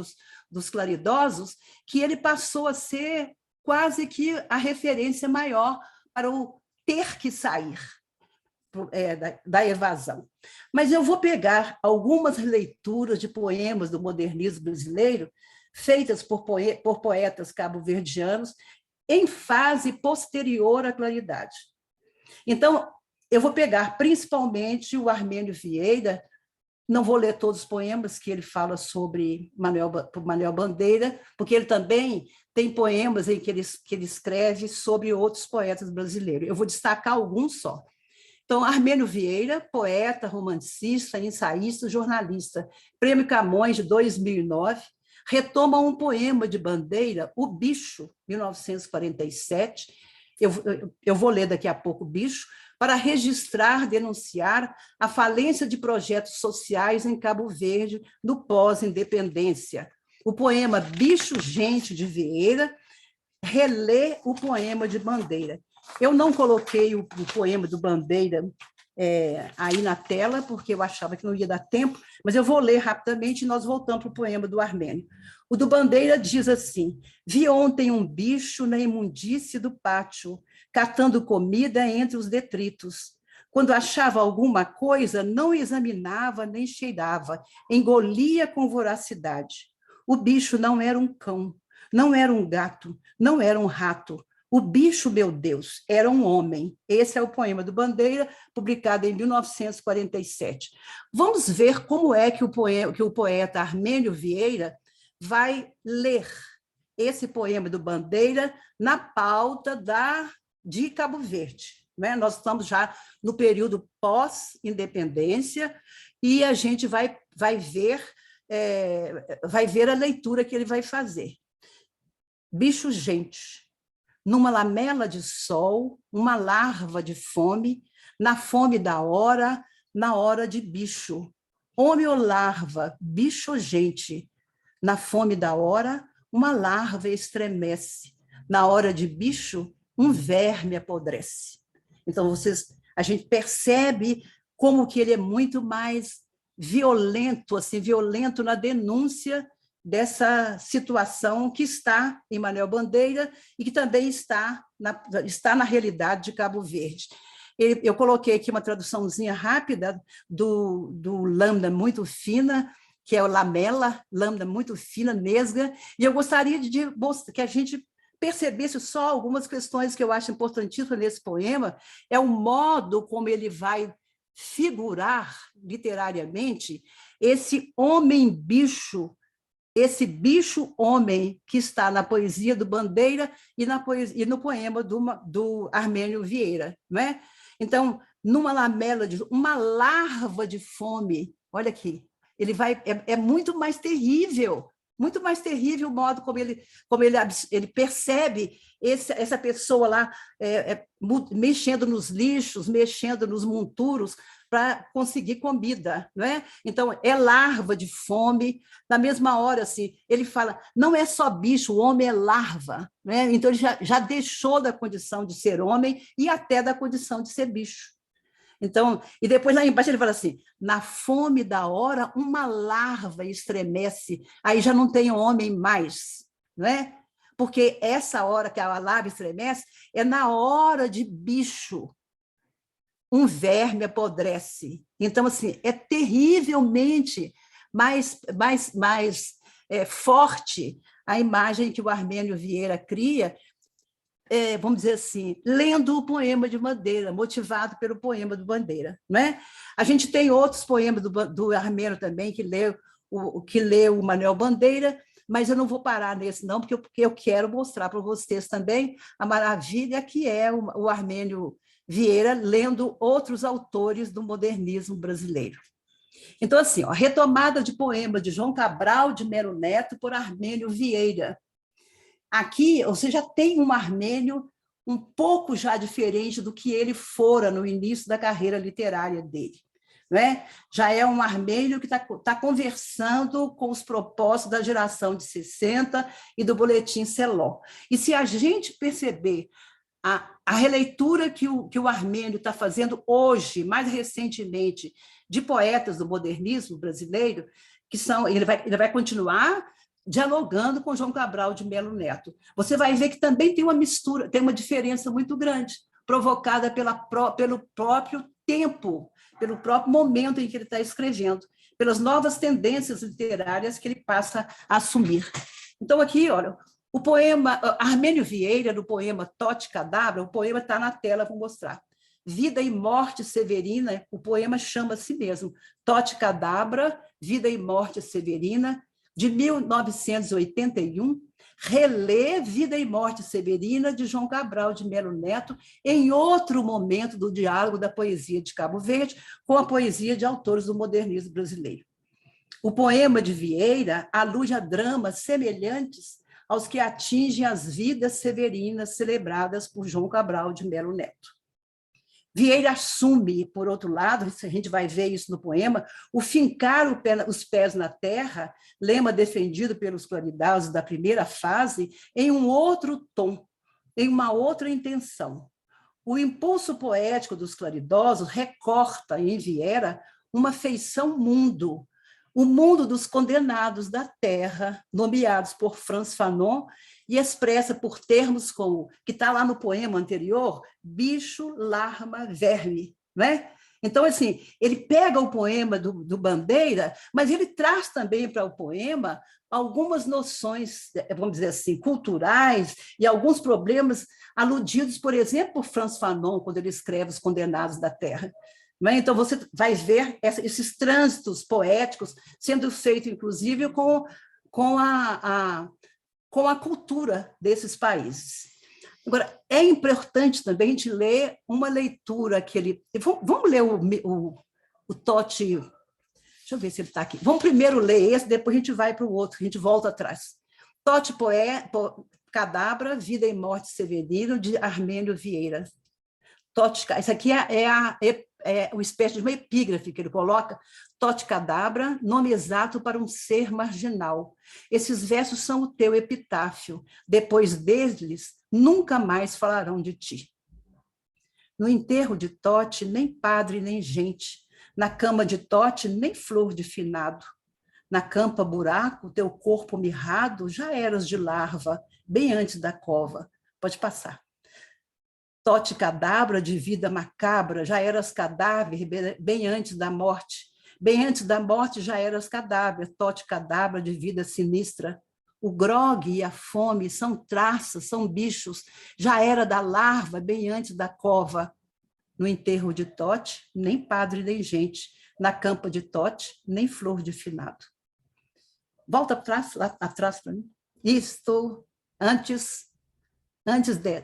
dos claridosos, que ele passou a ser quase que a referência maior para o ter que sair da evasão. Mas eu vou pegar algumas leituras de poemas do modernismo brasileiro, feitas por poetas cabo-verdianos, em fase posterior à claridade. Então, eu vou pegar principalmente o Armênio Vieira, não vou ler todos os poemas que ele fala sobre Manuel Bandeira, porque ele também tem poemas em que ele escreve sobre outros poetas brasileiros. Eu vou destacar alguns só. Então, Armênio Vieira, poeta, romancista, ensaísta, jornalista, Prêmio Camões de 2009, retoma um poema de Bandeira, O Bicho, 1947. Eu vou ler daqui a pouco o Bicho, para registrar, denunciar a falência de projetos sociais em Cabo Verde no pós-independência. O poema Bicho Gente de Vieira relê o poema de Bandeira. Eu não coloquei o poema do Bandeira aí na tela, porque eu achava que não ia dar tempo, mas eu vou ler rapidamente e nós voltamos para o poema do Armênio. O do Bandeira diz assim: vi ontem um bicho na imundície do pátio, catando comida entre os detritos. Quando achava alguma coisa, não examinava nem cheirava, engolia com voracidade. O bicho não era um cão, não era um gato, não era um rato. O bicho, meu Deus, era um homem. Esse é o poema do Bandeira, publicado em 1947. Vamos ver como é que o poeta Armênio Vieira vai ler esse poema do Bandeira na pauta de Cabo Verde. Né? Nós estamos já no período pós-independência e a gente vai ver a leitura que ele vai fazer. Bicho gente, numa lamela de sol, uma larva de fome, na fome da hora, na hora de bicho. Homem ou larva, bicho ou gente, na fome da hora, uma larva estremece, na hora de bicho, um verme apodrece. Então, a gente percebe como que ele é muito mais violento, assim, violento na denúncia dessa situação que está em Manuel Bandeira e que também está na realidade de Cabo Verde. Eu coloquei aqui uma traduçãozinha rápida do Lambda muito fina, que é o Lamela, Lambda muito fina, nesga, e eu gostaria que a gente percebesse só algumas questões que eu acho importantíssimas nesse poema, é o modo como ele vai figurar literariamente esse homem-bicho, esse bicho-homem que está na poesia do Bandeira e no poema do Armênio Vieira. Né? Então, numa lamela, uma larva de fome, olha aqui, é muito mais terrível o modo como ele percebe essa pessoa lá mexendo nos lixos, mexendo nos monturos para conseguir comida, não é? Então, é larva de fome. Na mesma hora, assim, ele fala, não é só bicho, o homem é larva. Né? Então, ele já deixou da condição de ser homem e até da condição de ser bicho. Então, e depois lá embaixo ele fala assim, na fome da hora, uma larva estremece, aí já não tem homem mais, não é? Porque essa hora que a larva estremece é na hora de bicho, um verme apodrece. Então, assim, é terrivelmente mais forte a imagem que o Armênio Vieira cria, vamos dizer assim, lendo o poema de Bandeira, motivado pelo poema do Bandeira. Né? A gente tem outros poemas do Armênio também, que lê o Manuel Bandeira, mas eu não vou parar nesse não, porque eu quero mostrar para vocês também a maravilha que é o Armênio Vieira lendo outros autores do modernismo brasileiro. Então, assim, a retomada de poema de João Cabral de Melo Neto por Armênio Vieira. Aqui, você já tem um Armênio um pouco já diferente do que ele fora no início da carreira literária dele. Né? Já é um Armênio que está conversando com os propósitos da geração de 60 e do Boletim Celó. E se a gente perceber a releitura que o Armênio está fazendo hoje, mais recentemente, de poetas do modernismo brasileiro, ele vai continuar dialogando com João Cabral de Melo Neto. Você vai ver que também tem uma mistura, tem uma diferença muito grande, provocada pelo próprio tempo, pelo próprio momento em que ele está escrevendo, pelas novas tendências literárias que ele passa a assumir. Então, aqui, olha, o poema Armênio Vieira, no poema Tote Cadabra, o poema está na tela, vou mostrar. Vida e Morte Severina, o poema chama a si mesmo, Tote Cadabra, Vida e Morte Severina, de 1981, relê Vida e Morte Severina, de João Cabral de Melo Neto, em outro momento do diálogo da poesia de Cabo Verde com a poesia de autores do modernismo brasileiro. O poema de Vieira alude a dramas semelhantes aos que atingem as vidas severinas celebradas por João Cabral de Melo Neto. Vieira assume, por outro lado, a gente vai ver isso no poema, o fincar os pés na terra, lema defendido pelos claridados da primeira fase, em um outro tom, em uma outra intenção. O impulso poético dos claridosos recorta em Vieira uma feição mundo, o mundo dos condenados da terra, nomeados por Frantz Fanon, e expressa por termos como, que está lá no poema anterior, bicho, larva, verme. Né? Então, assim, ele pega o poema do Bandeira, mas ele traz também para o poema algumas noções, vamos dizer assim, culturais e alguns problemas aludidos, por exemplo, por Frantz Fanon, quando ele escreve Os Condenados da Terra. Então, você vai ver esses trânsitos poéticos sendo feitos, inclusive, com a cultura desses países. Agora, é importante também a gente ler uma leitura que ele... Vamos ler o Totti... Deixa eu ver se ele está aqui. Vamos primeiro ler esse, depois a gente vai para o outro, a gente volta atrás. Totti Cadabra, Vida e Morte Severino, de Armênio Vieira. Totti, isso aqui é uma espécie de uma epígrafe que ele coloca, Totti Cadabra, nome exato para um ser marginal. Esses versos são o teu epitáfio. Depois deles, nunca mais falarão de ti. No enterro de Totti, nem padre, nem gente. Na cama de Totti, nem flor de finado. Na campa buraco, teu corpo mirrado, já eras de larva, bem antes da cova. Pode passar. Totti Cadabra, de vida macabra, já eras cadáver bem antes da morte. Bem antes da morte já eras cadáver, Totti Cadabra, de vida sinistra. O grogue e a fome são traças, são bichos, já era da larva bem antes da cova. No enterro de Totti, nem padre nem gente. Na campa de Totti, nem flor de finado. Volta lá atrás para mim. Isto, antes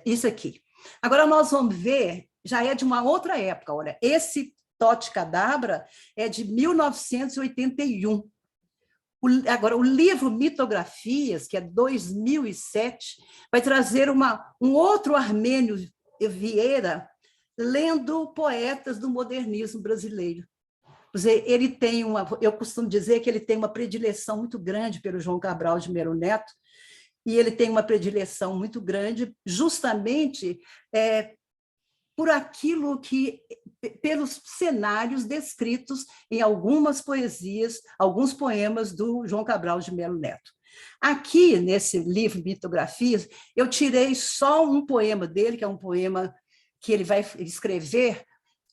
isso aqui. Agora nós vamos ver, já é de uma outra época, olha, esse Totti Cadabra é de 1981. Agora, o livro Mitografias, que é 2007, vai trazer um outro Armênio Vieira lendo poetas do modernismo brasileiro. Quer dizer, ele tem eu costumo dizer que ele tem uma predileção muito grande pelo João Cabral de Melo Neto, e ele tem uma predileção muito grande justamente por aquilo que, pelos cenários descritos em algumas poesias, alguns poemas do João Cabral de Melo Neto. Aqui, nesse livro Mitografias, eu tirei só um poema dele, que é um poema que ele vai escrever,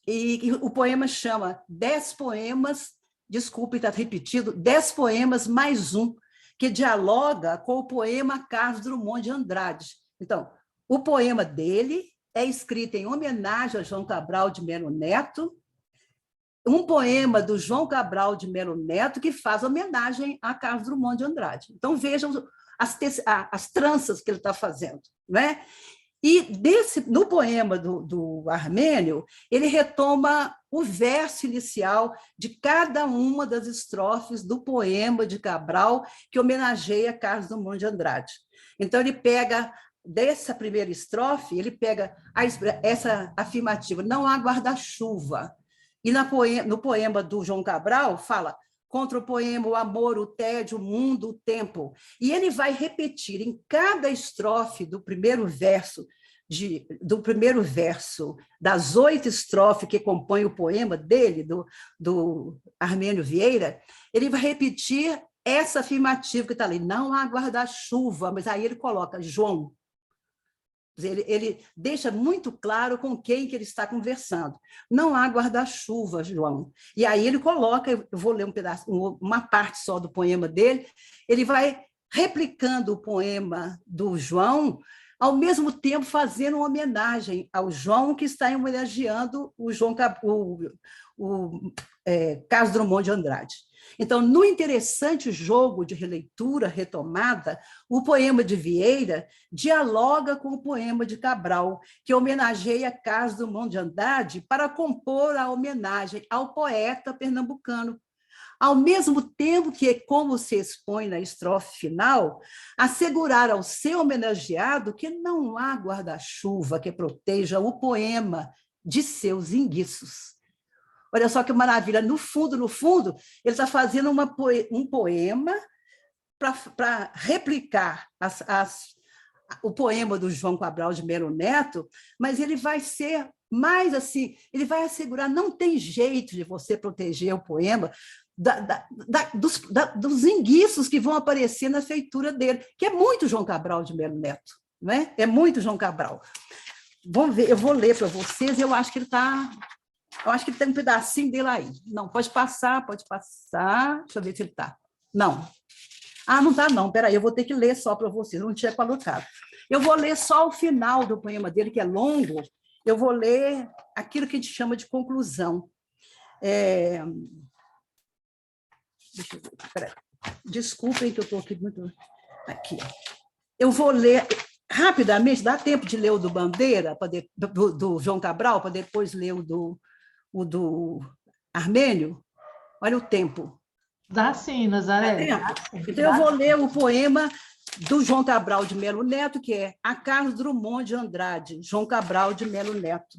e o poema chama 10 poemas, desculpe, está repetido, 10 poemas mais um, que dialoga com o poema Carlos Drummond de Andrade. Então, o poema dele é escrito em homenagem a João Cabral de Melo Neto, um poema do João Cabral de Melo Neto que faz homenagem a Carlos Drummond de Andrade. Então, vejam as tranças que ele está fazendo. Né? E no poema do Armênio, ele retoma o verso inicial de cada uma das estrofes do poema de Cabral, que homenageia Carlos Drummond de Andrade. Então, ele pega, dessa primeira estrofe, ele pega essa afirmativa, não há guarda-chuva. E no poema do João Cabral, fala contra o poema o amor, o tédio, o mundo, o tempo. E ele vai repetir em cada estrofe do primeiro verso, das 8 estrofes que compõem o poema dele, do Armênio Vieira, ele vai repetir essa afirmativa que está ali, não há guarda-chuva, mas aí ele coloca João. Ele deixa muito claro com quem que ele está conversando. Não há guarda-chuva, João. E aí ele coloca, eu vou ler um pedaço, uma parte só do poema dele, ele vai replicando o poema do João, ao mesmo tempo fazendo uma homenagem ao João, que está homenageando Carlos Drummond de Andrade. Então, no interessante jogo de releitura retomada, o poema de Vieira dialoga com o poema de Cabral, que homenageia Carlos Drummond de Andrade para compor a homenagem ao poeta pernambucano, ao mesmo tempo que, como se expõe na estrofe final, assegurar ao seu homenageado que não há guarda-chuva que proteja o poema de seus enguiços. Olha só que maravilha, no fundo, ele está fazendo um poema para replicar o poema do João Cabral de Melo Neto, mas ele vai ser mais assim, ele vai assegurar, não tem jeito de você proteger o poema dos enguiços que vão aparecer na feitura dele, que é muito João Cabral de Melo Neto, não é? É muito João Cabral. Vamos ver, eu vou ler para vocês, eu acho que ele tem um pedacinho dele aí. Não, pode passar, deixa eu ver se ele está. Não. Ah, não está não, peraí, eu vou ter que ler só para vocês, não tinha colocado. Eu vou ler só o final do poema dele, que é longo, eu vou ler aquilo que a gente chama de conclusão. Deixa eu ver, peraí. Desculpem que eu estou aqui muito... Aqui. Eu vou ler rapidamente, dá tempo de ler o do Bandeira, do João Cabral, para depois ler o do Armênio? Olha o tempo. Dá sim, Nazaré. Então, eu vou ler o poema do João Cabral de Melo Neto, que é A Carlos Drummond de Andrade, João Cabral de Melo Neto.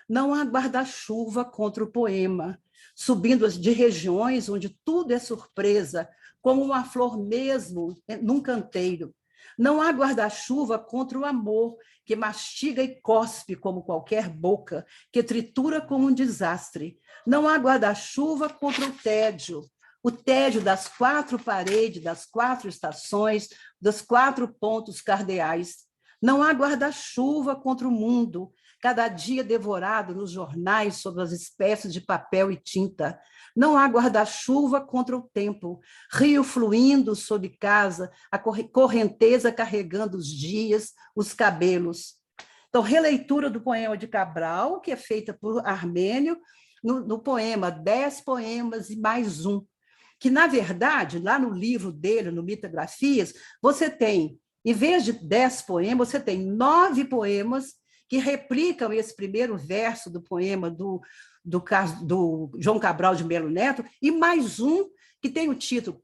Não há guarda-chuva contra o poema, subindo de regiões onde tudo é surpresa, como uma flor mesmo num canteiro. Não há guarda-chuva contra o amor, que mastiga e cospe como qualquer boca, que tritura como um desastre. Não há guarda-chuva contra o tédio das 4 paredes, das 4 estações, dos 4 pontos cardeais. Não há guarda-chuva contra o mundo, cada dia devorado nos jornais sob as espécies de papel e tinta. Não há guarda-chuva contra o tempo, rio fluindo sob casa, a correnteza carregando os dias, os cabelos. Então, releitura do poema de Cabral, que é feita por Armênio, no poema 10 poemas e mais um, que, na verdade, lá no livro dele, no Mitografias, você tem, em vez de 10 poemas, você tem 9 poemas que replicam esse primeiro verso do poema do João Cabral de Melo Neto, e mais um que tem o título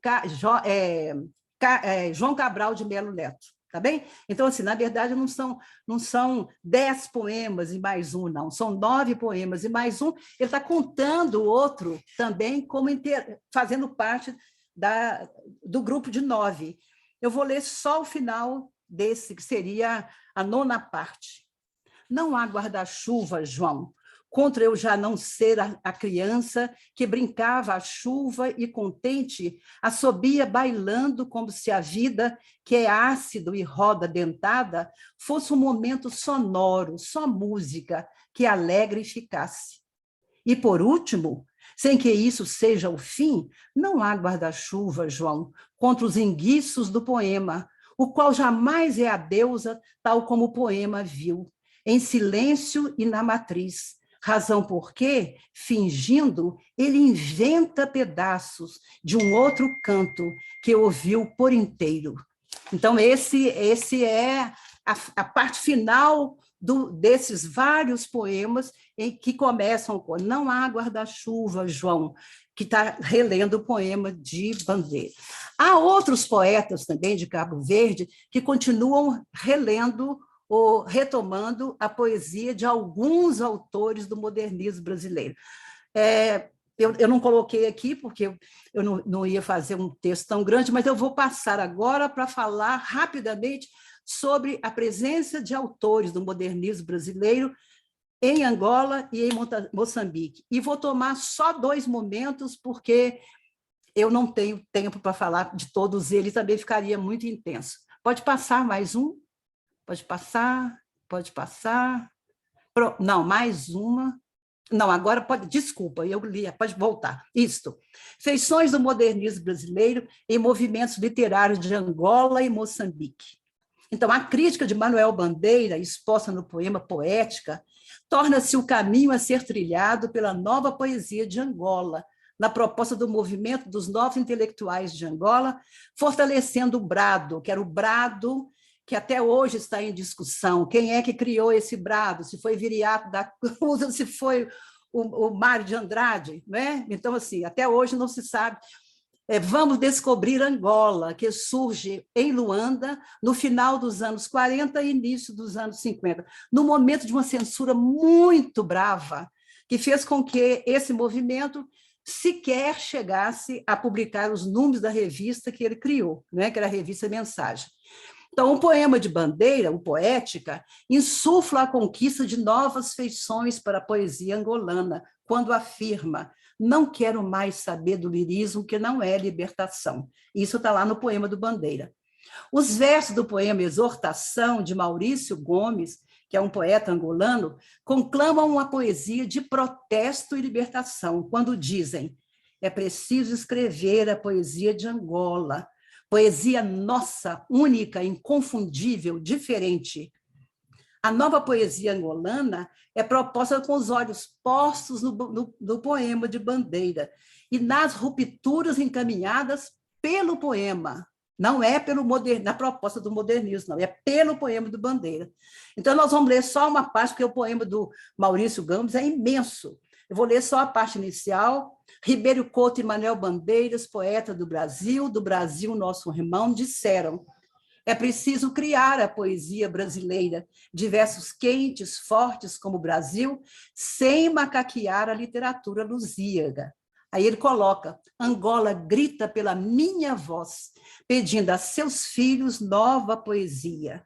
João Cabral de Melo Neto. Tá bem? Então, assim, na verdade, não são 10 poemas e mais um, não. São 9 poemas e mais um. Ele está contando o outro também como fazendo parte do grupo de 9. Eu vou ler só o final desse, que seria a 9ª parte. Não há guarda-chuva, João, contra eu já não ser a criança que brincava à chuva e contente assobia bailando como se a vida, que é ácido e roda dentada, fosse um momento sonoro, só música, que alegre ficasse. E, por último, sem que isso seja o fim, não há guarda-chuva, João, contra os enguiços do poema, o qual jamais é a deusa, tal como o poema viu, em silêncio e na matriz, razão porque, fingindo, ele inventa pedaços de um outro canto que ouviu por inteiro. Então, esse é a parte final desses vários poemas em que começam com não há guarda-chuva, João, que está relendo o poema de Bandeira. Há outros poetas também de Cabo Verde que continuam relendo ou retomando a poesia de alguns autores do modernismo brasileiro. Eu não coloquei aqui, porque eu não ia fazer um texto tão grande, mas eu vou passar agora para falar rapidamente sobre a presença de autores do modernismo brasileiro em Angola e em Moçambique. E vou tomar só 2 momentos, porque eu não tenho tempo para falar de todos eles, também ficaria muito intenso. Pode passar mais um? Pode passar. Não, mais uma. Não, agora pode, desculpa, eu li, pode voltar. Isto. Feições do modernismo brasileiro em movimentos literários de Angola e Moçambique. Então, a crítica de Manuel Bandeira, exposta no poema Poética, torna-se o caminho a ser trilhado pela nova poesia de Angola, na proposta do movimento dos novos intelectuais de Angola, fortalecendo o brado, que era o brado que até hoje está em discussão. Quem é que criou esse brado? Se foi Viriato da Cruz, se foi o Mário de Andrade, né? Então, assim, até hoje não se sabe. Vamos descobrir Angola, que surge em Luanda no final dos anos 40 e início dos anos 50, no momento de uma censura muito brava, que fez com que esse movimento sequer chegasse a publicar os números da revista que ele criou, né? Que era a revista Mensagem. Então, o poema de Bandeira, o Poética, insufla a conquista de novas feições para a poesia angolana, quando afirma: não quero mais saber do lirismo, que não é libertação. Isso está lá no poema do Bandeira. Os versos do poema Exortação, de Maurício Gomes, que é um poeta angolano, conclamam uma poesia de protesto e libertação, quando dizem: é preciso escrever a poesia de Angola, poesia nossa, única, inconfundível, diferente. A nova poesia angolana é proposta com os olhos postos no poema de Bandeira e nas rupturas encaminhadas pelo poema. Não é na proposta do modernismo, não, é pelo poema do Bandeira. Então, nós vamos ler só uma parte, porque o poema do Maurício Gomes é imenso. Eu vou ler só a parte inicial. Ribeiro Couto e Manuel Bandeiras, poeta do Brasil, nosso irmão, disseram: é preciso criar a poesia brasileira, de versos quentes, fortes como o Brasil, sem macaquear a literatura lusíaga. Aí ele coloca: Angola grita pela minha voz, pedindo a seus filhos nova poesia.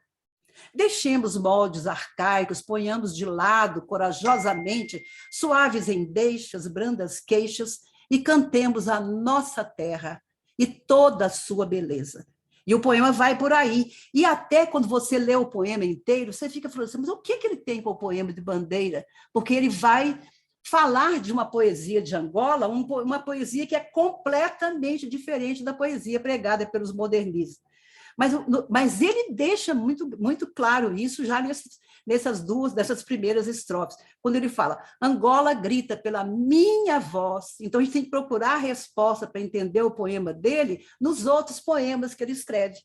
Deixemos moldes arcaicos, ponhamos de lado corajosamente suaves endechas, brandas queixas e cantemos a nossa terra e toda a sua beleza. E o poema vai por aí. E até quando você lê o poema inteiro, você fica falando assim: mas o que ele tem com o poema de Bandeira? Porque ele vai falar de uma poesia de Angola, uma poesia que é completamente diferente da poesia pregada pelos modernistas. Mas ele deixa muito, muito claro isso já dessas primeiras estrofes, quando ele fala: Angola grita pela minha voz. Então, a gente tem que procurar a resposta para entender o poema dele nos outros poemas que ele escreve,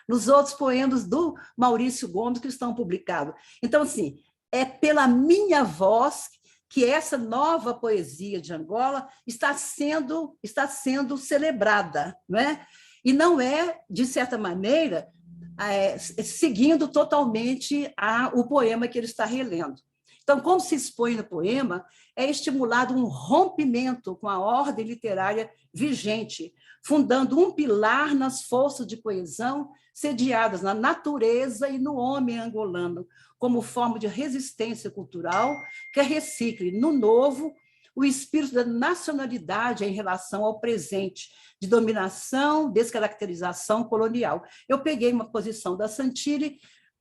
nos outros poemas do Maurício Gomes que estão publicados. Então, assim, é pela minha voz que essa nova poesia de Angola está sendo celebrada, não é? E não é, de certa maneira, seguindo totalmente o poema que ele está relendo. Então, como se expõe no poema, é estimulado um rompimento com a ordem literária vigente, fundando um pilar nas forças de coesão sediadas na natureza e no homem angolano, como forma de resistência cultural que recicle no novo o espírito da nacionalidade em relação ao presente, de dominação, descaracterização colonial. Eu peguei uma posição da Santilli,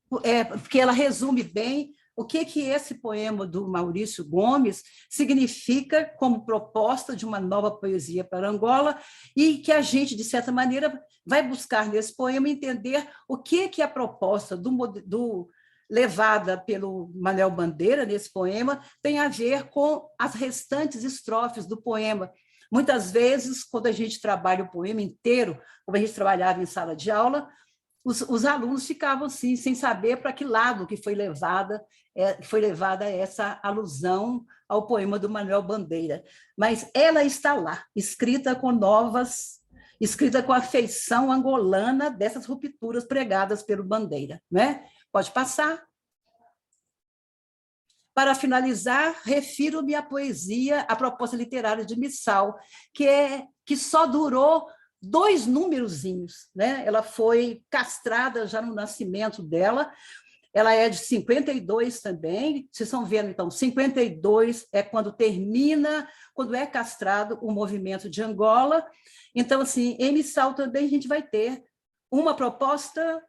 porque ela resume bem o que esse poema do Maurício Gomes significa como proposta de uma nova poesia para Angola, e que a gente, de certa maneira, vai buscar nesse poema entender o que a proposta levada pelo Manuel Bandeira, nesse poema, tem a ver com as restantes estrofes do poema. Muitas vezes, quando a gente trabalha o poema inteiro, como a gente trabalhava em sala de aula, os alunos ficavam assim, sem saber para que lado que foi levada essa alusão ao poema do Manuel Bandeira. Mas ela está lá, escrita com a feição angolana dessas rupturas pregadas pelo Bandeira, né? Pode passar. Para finalizar, refiro-me à poesia, à proposta literária de Missal, que só durou 2 númerozinhos, né? Ela foi castrada já no nascimento dela. Ela é de 52 também. Vocês estão vendo, então, 52 é quando é castrado o movimento de Angola. Então, assim, em Missal também a gente vai ter uma proposta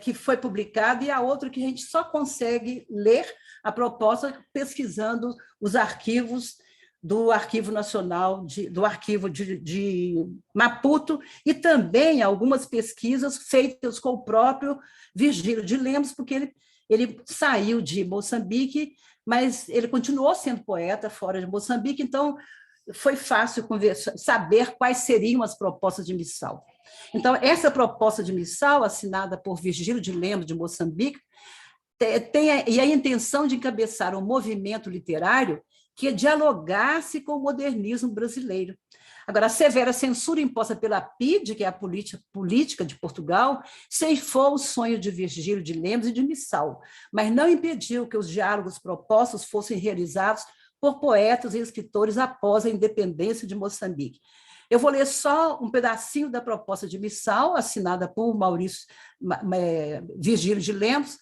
que foi publicada e a outra que a gente só consegue ler a proposta pesquisando os arquivos do Arquivo Nacional, do Arquivo de Maputo, e também algumas pesquisas feitas com o próprio Virgílio de Lemos, porque ele saiu de Moçambique, mas ele continuou sendo poeta fora de Moçambique, então foi fácil saber quais seriam as propostas de Missal. Então, essa proposta de Missal, assinada por Virgílio de Lemos, de Moçambique, tem a intenção de encabeçar um movimento literário que dialogasse com o modernismo brasileiro. Agora, a severa censura imposta pela PIDE, que é a política de Portugal, ceifou o sonho de Virgílio de Lemos e de Missal, mas não impediu que os diálogos propostos fossem realizados por poetas e escritores após a independência de Moçambique. Eu vou ler só um pedacinho da proposta de Missal, assinada por Virgílio de Lemos.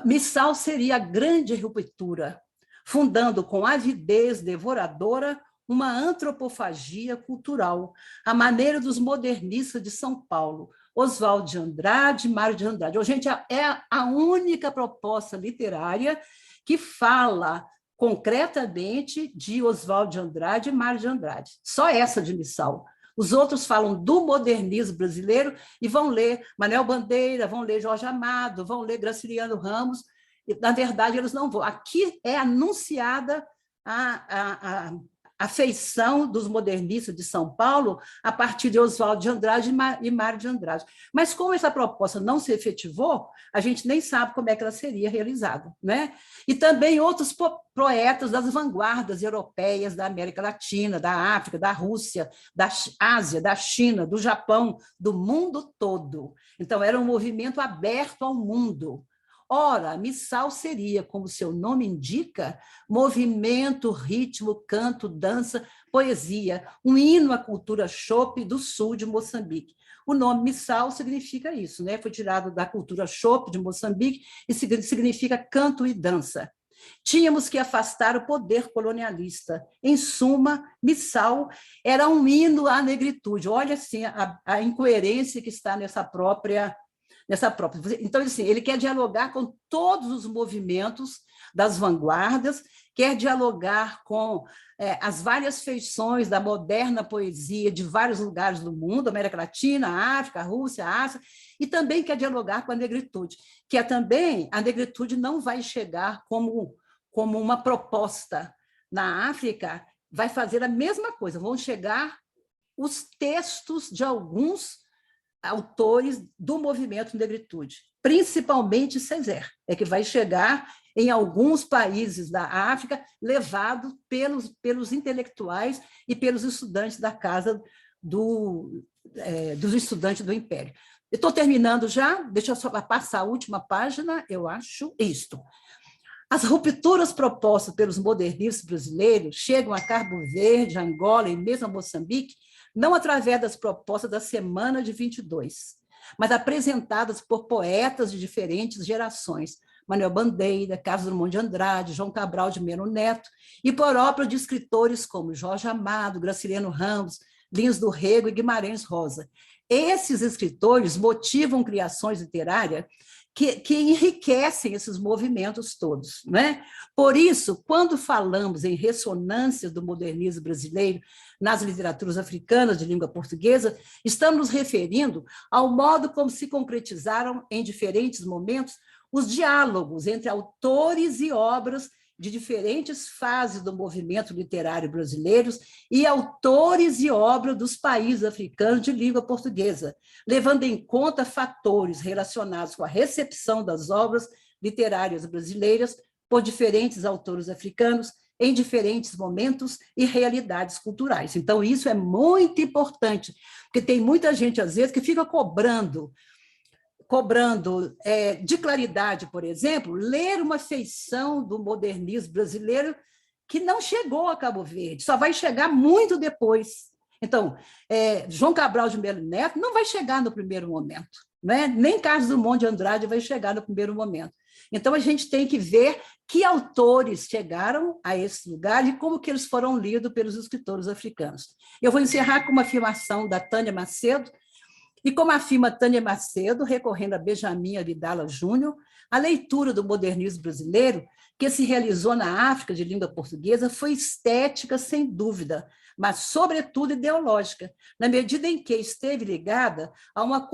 Missal seria a grande ruptura, fundando com avidez devoradora uma antropofagia cultural, à maneira dos modernistas de São Paulo, Oswald de Andrade, Mário de Andrade. Oh, gente, é a única proposta literária que fala concretamente de Oswald de Andrade e Mário de Andrade. Só essa de Missal. Os outros falam do modernismo brasileiro e vão ler Manuel Bandeira, vão ler Jorge Amado, vão ler Graciliano Ramos. E, na verdade, eles não vão. Aqui é anunciada a feição dos modernistas de São Paulo a partir de Oswald de Andrade e Mário de Andrade. Mas como essa proposta não se efetivou, a gente nem sabe como é que ela seria realizada, né? E também outros poetas das vanguardas europeias da América Latina, da África, da Rússia, da Ásia, da China, do Japão, do mundo todo. Então, era um movimento aberto ao mundo. Ora, Missal seria, como seu nome indica, movimento, ritmo, canto, dança, poesia, um hino à cultura chope do sul de Moçambique. O nome Missal significa isso, né? Foi tirado da cultura chope de Moçambique e significa canto e dança. Tínhamos que afastar o poder colonialista. Em suma, Missal era um hino à negritude. Olha assim, a incoerência que está nessa própria. Então, assim, ele quer dialogar com todos os movimentos das vanguardas, quer dialogar com as várias feições da moderna poesia de vários lugares do mundo, América Latina, África, Rússia, Ásia, e também quer dialogar com a negritude, que é também, a negritude não vai chegar como uma proposta. Na África, vai fazer a mesma coisa, vão chegar os textos de alguns autores do movimento negritude, principalmente Césaire, é que vai chegar em alguns países da África, levado pelos intelectuais e pelos estudantes da casa dos estudantes do Império. Estou terminando já, deixa eu só passar a última página, eu acho isto. As rupturas propostas pelos modernistas brasileiros chegam a Cabo Verde, Angola e mesmo a Moçambique, não através das propostas da Semana de 22, mas apresentadas por poetas de diferentes gerações, Manuel Bandeira, Carlos Drummond de Andrade, João Cabral de Melo Neto, e por obras de escritores como Jorge Amado, Graciliano Ramos, Lins do Rego e Guimarães Rosa. Esses escritores motivam criações literárias que enriquecem esses movimentos todos, né? Por isso, quando falamos em ressonâncias do modernismo brasileiro nas literaturas africanas de língua portuguesa, estamos nos referindo ao modo como se concretizaram em diferentes momentos os diálogos entre autores e obras de diferentes fases do movimento literário brasileiro e autores e obras dos países africanos de língua portuguesa, levando em conta fatores relacionados com a recepção das obras literárias brasileiras por diferentes autores africanos em diferentes momentos e realidades culturais. Então, isso é muito importante, porque tem muita gente, às vezes, que fica cobrando de claridade, por exemplo, ler uma feição do modernismo brasileiro que não chegou a Cabo Verde, só vai chegar muito depois. Então, João Cabral de Melo Neto não vai chegar no primeiro momento, né? Nem Carlos Drummond de Andrade vai chegar no primeiro momento. Então, a gente tem que ver que autores chegaram a esse lugar e como que eles foram lidos pelos escritores africanos. Eu vou encerrar com uma afirmação da Tânia Macedo, e como afirma Tânia Macedo, recorrendo a Benjamin Abdala Júnior, a leitura do modernismo brasileiro, que se realizou na África de língua portuguesa, foi estética, sem dúvida, mas, sobretudo, ideológica, na medida em que esteve ligada a uma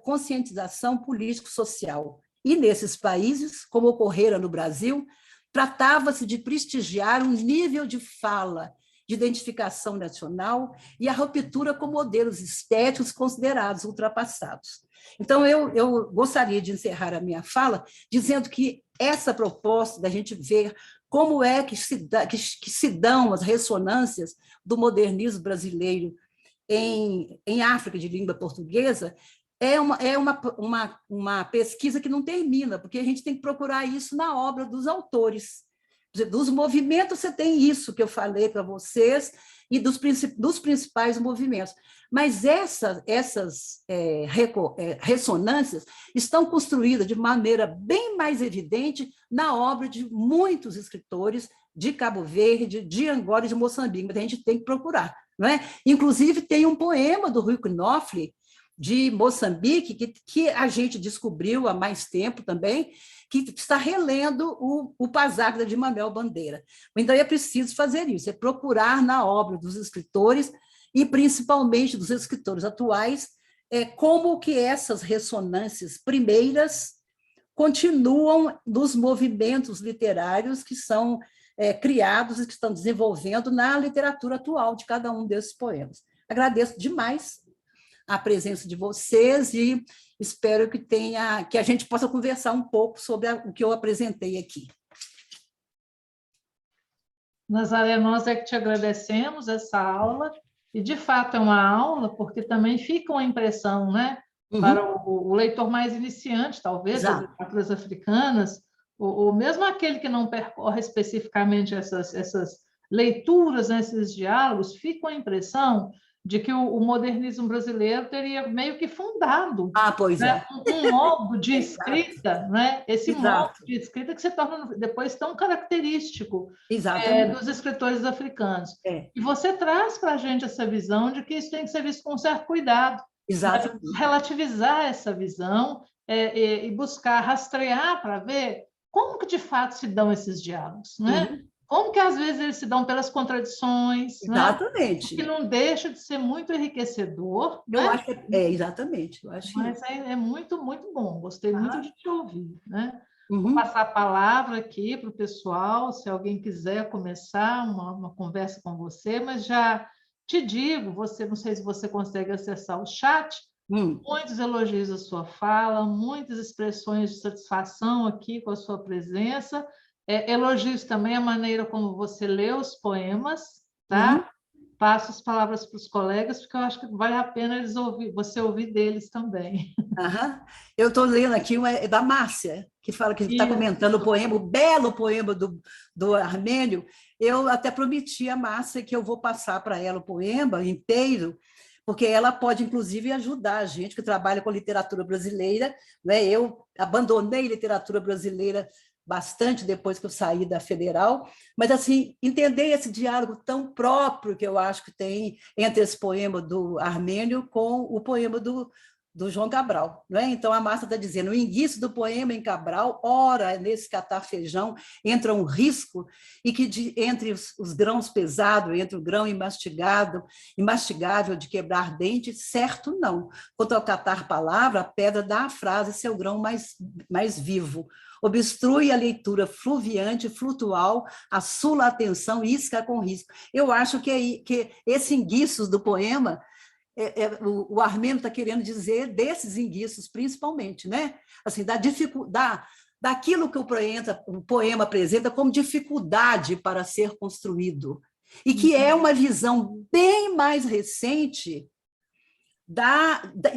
conscientização político-social. E, nesses países, como ocorrera no Brasil, tratava-se de prestigiar um nível de fala, de identificação nacional e a ruptura com modelos estéticos considerados ultrapassados. Então, eu gostaria de encerrar a minha fala dizendo que essa proposta da gente ver como é que se dão as ressonâncias do modernismo brasileiro em África de língua portuguesa, é uma pesquisa que não termina, porque a gente tem que procurar isso na obra dos autores. Dos movimentos, você tem isso que eu falei para vocês, e dos principais movimentos. Mas essas ressonâncias estão construídas de maneira bem mais evidente na obra de muitos escritores de Cabo Verde, de Angola e de Moçambique, mas a gente tem que procurar. Não é? Inclusive, tem um poema do Rui Knopfler, de Moçambique, que a gente descobriu há mais tempo também, que está relendo o Pazágda de Manuel Bandeira. Então, é preciso fazer isso, é procurar na obra dos escritores, e principalmente dos escritores atuais, como que essas ressonâncias primeiras continuam nos movimentos literários que são criados e que estão desenvolvendo na literatura atual de cada um desses poemas. Agradeço demais a presença de vocês e espero que a gente possa conversar um pouco sobre o que eu apresentei aqui. Nazaré, nós é que te agradecemos essa aula, e de fato é uma aula, porque também fica uma impressão, né, para o leitor mais iniciante, talvez, das literaturas africanas, ou mesmo aquele que não percorre especificamente essas leituras, esses diálogos, fica a impressão de que o modernismo brasileiro teria meio que fundado um modo de escrita, né? Esse modo de escrita que se torna depois tão característico dos escritores africanos. E você traz para a gente essa visão de que isso tem que ser visto com um certo cuidado, né? Relativizar essa visão e buscar rastrear para ver como que de fato se dão esses diálogos, né? Como que às vezes eles se dão pelas contradições, exatamente, né? Que não deixa de ser muito enriquecedor. Eu né? acho que exatamente. Eu acho Mas é muito, muito bom. Gostei muito de te ouvir, né? Uhum. Vou passar a palavra aqui para o pessoal, se alguém quiser começar uma conversa com você, mas já te digo, não sei se você consegue acessar o chat, muitos elogios à sua fala, muitas expressões de satisfação aqui com a sua presença. Elogios também a maneira como você lê os poemas, tá? Passo as palavras para os colegas, porque eu acho que vale a pena você ouvir deles também. Eu estou lendo aqui da Márcia, que fala que está comentando o poema, o belo poema do Armênio. Eu até prometi a Márcia que eu vou passar para ela o poema inteiro, porque ela pode, inclusive, ajudar a gente que trabalha com literatura brasileira. Né? Eu abandonei literatura brasileira bastante depois que eu saí da Federal, mas assim, entender esse diálogo tão próprio que eu acho que tem entre esse poema do Armênio com o poema do João Cabral. Não é? Então, a Márcia está dizendo, o enguiço do poema em Cabral, ora, nesse catar-feijão, entra um risco, e que entre os grãos pesados, entre o grão imastigável de quebrar dente, certo não. Quanto ao catar-palavra, a pedra dá à frase seu grão mais vivo. Obstrui a leitura fluviante, flutual, assula a atenção, isca com risco. Eu acho que esse enguiço do poema, o Armênio está querendo dizer desses enguiços, principalmente, né? Assim, daquilo que o poema apresenta como dificuldade para ser construído, e que é uma visão bem mais recente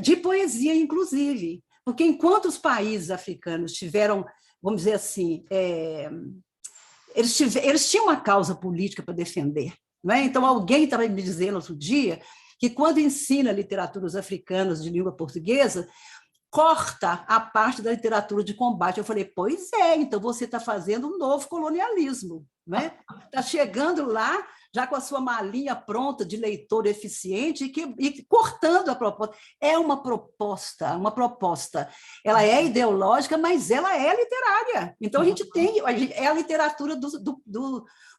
de poesia, inclusive, porque enquanto os países africanos tiveram, vamos dizer assim, eles tinham uma causa política para defender, não é? Então, alguém estava me dizendo outro dia que, quando ensina literaturas africanas de língua portuguesa, corta a parte da literatura de combate. Eu falei, pois então você está fazendo um novo colonialismo, né? Está chegando lá, já com a sua malinha pronta de leitor eficiente e cortando a proposta. É uma proposta. Ela é ideológica, mas ela é literária. Então, a gente é a literatura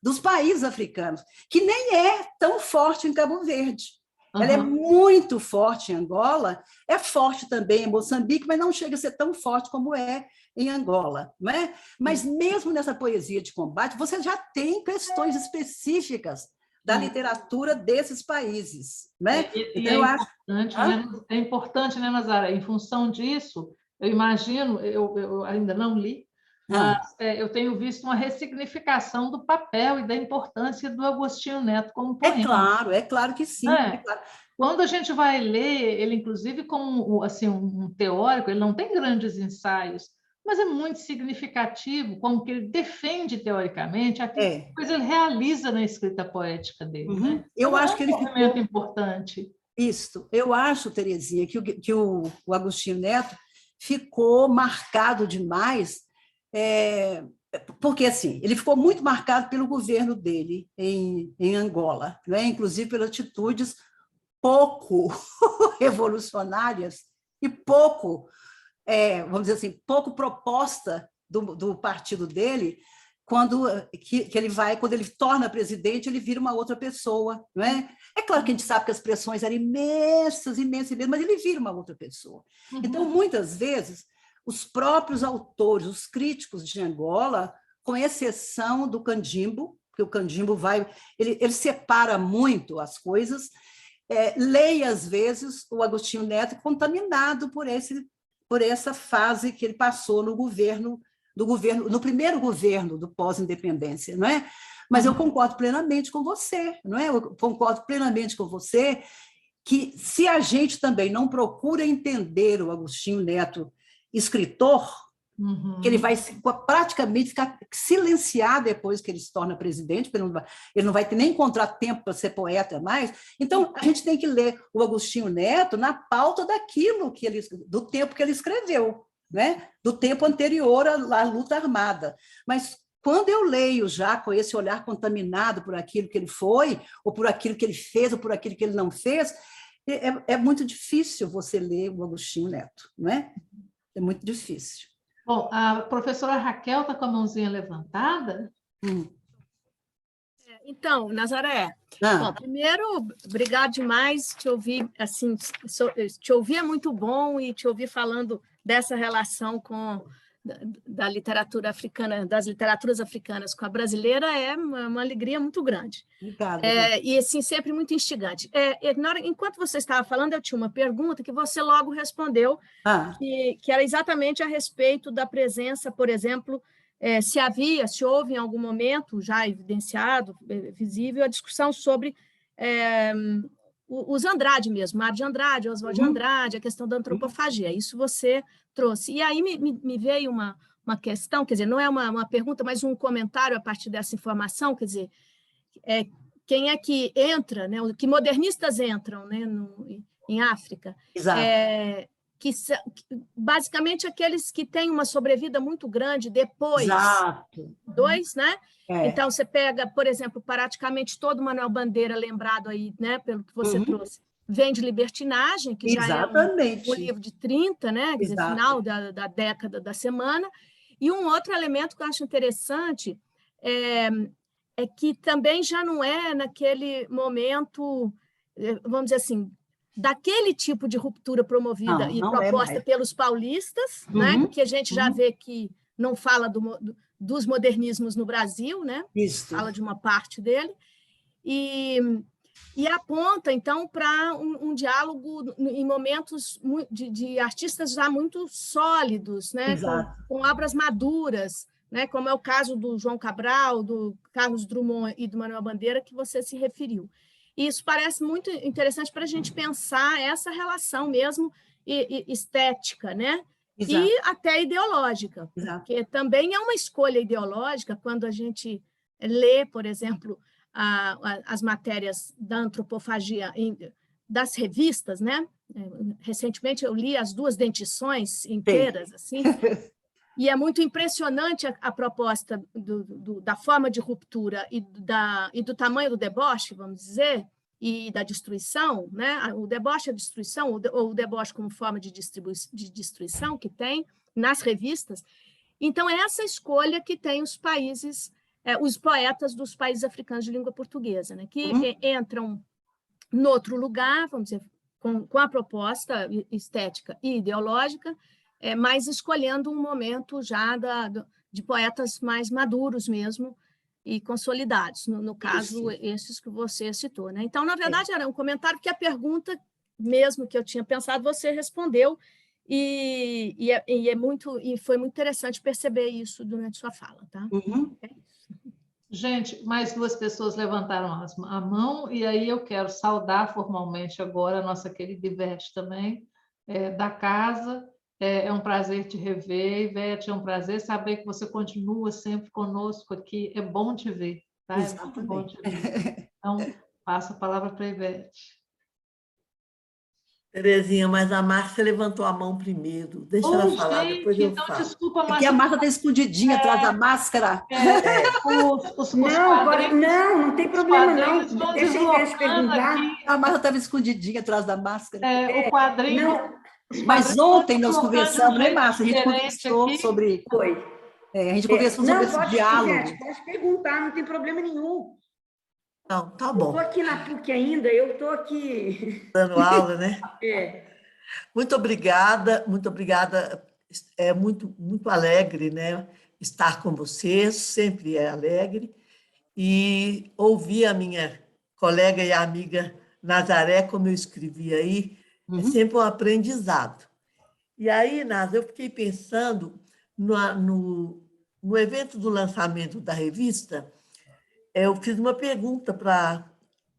dos países africanos, que nem é tão forte em Cabo Verde. Ela é muito forte em Angola, é forte também em Moçambique, mas não chega a ser tão forte como é em Angola. Não é? Mas mesmo nessa poesia de combate, você já tem questões específicas da literatura desses países. Né? Então, é importante, né, Nazaré? Em função disso, eu imagino, eu ainda não li, mas eu tenho visto uma ressignificação do papel e da importância do Agostinho Neto como poema. É claro que sim. É. É claro. Quando a gente vai ler ele, inclusive, como assim, um teórico, ele não tem grandes ensaios, mas é muito significativo como que ele defende teoricamente aquilo que depois ele realiza na escrita poética dele. Né? Eu acho que ele movimento importante. Isso. Eu acho, Terezinha, que o Agostinho Neto ficou marcado demais, porque assim, ele ficou muito marcado pelo governo dele em Angola, né? Inclusive pelas atitudes pouco revolucionárias e pouco, vamos dizer assim, pouco proposta do partido dele, quando ele torna presidente, ele vira uma outra pessoa, não é? É claro que a gente sabe que as pressões eram imensas, imensas, mas ele vira uma outra pessoa. Então, muitas vezes, os próprios autores, os críticos de Angola, com exceção do Candimbo, porque o Candimbo ele separa muito as coisas, leia, às vezes, o Agostinho Neto contaminado por essa fase que ele passou no primeiro governo do pós-independência, não é? Mas eu concordo plenamente com você, não é? Eu concordo plenamente com você que, se a gente também não procura entender o Agostinho Neto escritor, que ele vai praticamente ficar silenciado depois que ele se torna presidente, porque ele não vai ter nem encontrar tempo para ser poeta mais. Então, a gente tem que ler o Agostinho Neto na pauta do tempo que ele escreveu, né? Do tempo anterior à luta armada. Mas, quando eu leio já com esse olhar contaminado por aquilo que ele foi, ou por aquilo que ele fez, ou por aquilo que ele não fez, é muito difícil você ler o Agostinho Neto, não é? É muito difícil. Bom, a professora Raquel está com a mãozinha levantada. Então, Nazaré, bom, primeiro, obrigado demais, te ouvir, assim, te ouvir é muito bom, e te ouvir falando dessa relação da literatura africana, das literaturas africanas com a brasileira é uma alegria muito grande. Obrigada. E, assim, sempre muito instigante. Enquanto você estava falando, eu tinha uma pergunta que você logo respondeu, que era exatamente a respeito da presença, por exemplo, se houve em algum momento já evidenciado, visível, a discussão sobre os Andrade mesmo, Mário de Andrade, Oswald de Andrade, a questão da antropofagia. Isso você trouxe. E aí me veio uma questão, quer dizer, não é uma pergunta, mas um comentário a partir dessa informação, quer dizer, quem é que entra, né, que modernistas entram, né, em África? Exato. Basicamente aqueles que têm uma sobrevida muito grande depois. Exato. Né? Então, você pega, por exemplo, praticamente todo Manuel Bandeira, lembrado aí, né, pelo que você trouxe, vem de Libertinagem, que já Exatamente. é um livro de 30, né, quer dizer, final da década da semana. E um outro elemento que eu acho interessante é que também já não é naquele momento, vamos dizer assim, daquele tipo de ruptura promovida e proposta pelos paulistas, né, que a gente já vê que não fala dos modernismos no Brasil, né? Fala de uma parte dele, e aponta, então, para um diálogo em momentos de artistas já muito sólidos, né? Com obras maduras, né? Como é o caso do João Cabral, do Carlos Drummond e do Manuel Bandeira, que você se referiu. E isso parece muito interessante para a gente pensar essa relação mesmo estética, né? E até ideológica, porque também é uma escolha ideológica quando a gente lê, por exemplo, as matérias da antropofagia das revistas, né? Recentemente eu li as 2 dentições inteiras, assim, e é muito impressionante a proposta da forma de ruptura e do tamanho do deboche, vamos dizer, e da destruição, né? O deboche, a destruição, ou o deboche como forma de destruição que tem nas revistas. Então, é essa escolha que tem os países, os poetas dos países africanos de língua portuguesa, né? Que entram no outro lugar, vamos dizer, com a proposta estética e ideológica, mas escolhendo um momento já de poetas mais maduros mesmo, e consolidados, no caso, esses que você citou, né? Então, na verdade, era um comentário que a pergunta mesmo que eu tinha pensado, você respondeu, E foi muito interessante perceber isso durante sua fala, tá? Uhum. Gente, mais duas pessoas levantaram a mão, e aí eu quero saudar formalmente agora a nossa querida Ivete também, da casa. É um prazer te rever, Ivete, é um prazer saber que você continua sempre conosco aqui. É bom te ver, tá? É muito bom te ver. Então, passo a palavra para a Ivete. Terezinha, mas a Márcia levantou a mão primeiro. Deixa ela falar, depois Gente, eu então falo. desculpa, Porque a Márcia. Marta está escondidinha atrás da máscara. Os Não, quadrinhos, não tem os problema quadrinhos não. vão Deixa a Ivete deslocando perguntar. aqui. A Marta estava escondidinha atrás da máscara. O quadrinho, Não, os Mas quadrinhos vão ontem nós deslocando de um conversamos, né, jeito Márcia? A gente diferente conversou aqui. sobre, foi. a gente conversou sobre Não, esse pode, diálogo. Ivete, pode perguntar, não tem problema nenhum. Não, tá Eu estou bom. aqui na PUC ainda, eu estou aqui. Dando aula, né? É. Muito obrigada, muito obrigada. É muito alegre, né? Estar com vocês, sempre é alegre. E ouvir a minha colega e amiga Nazaré, como eu escrevi aí, é sempre um aprendizado. E aí, Naz, eu fiquei pensando no evento do lançamento da revista, eu fiz uma pergunta para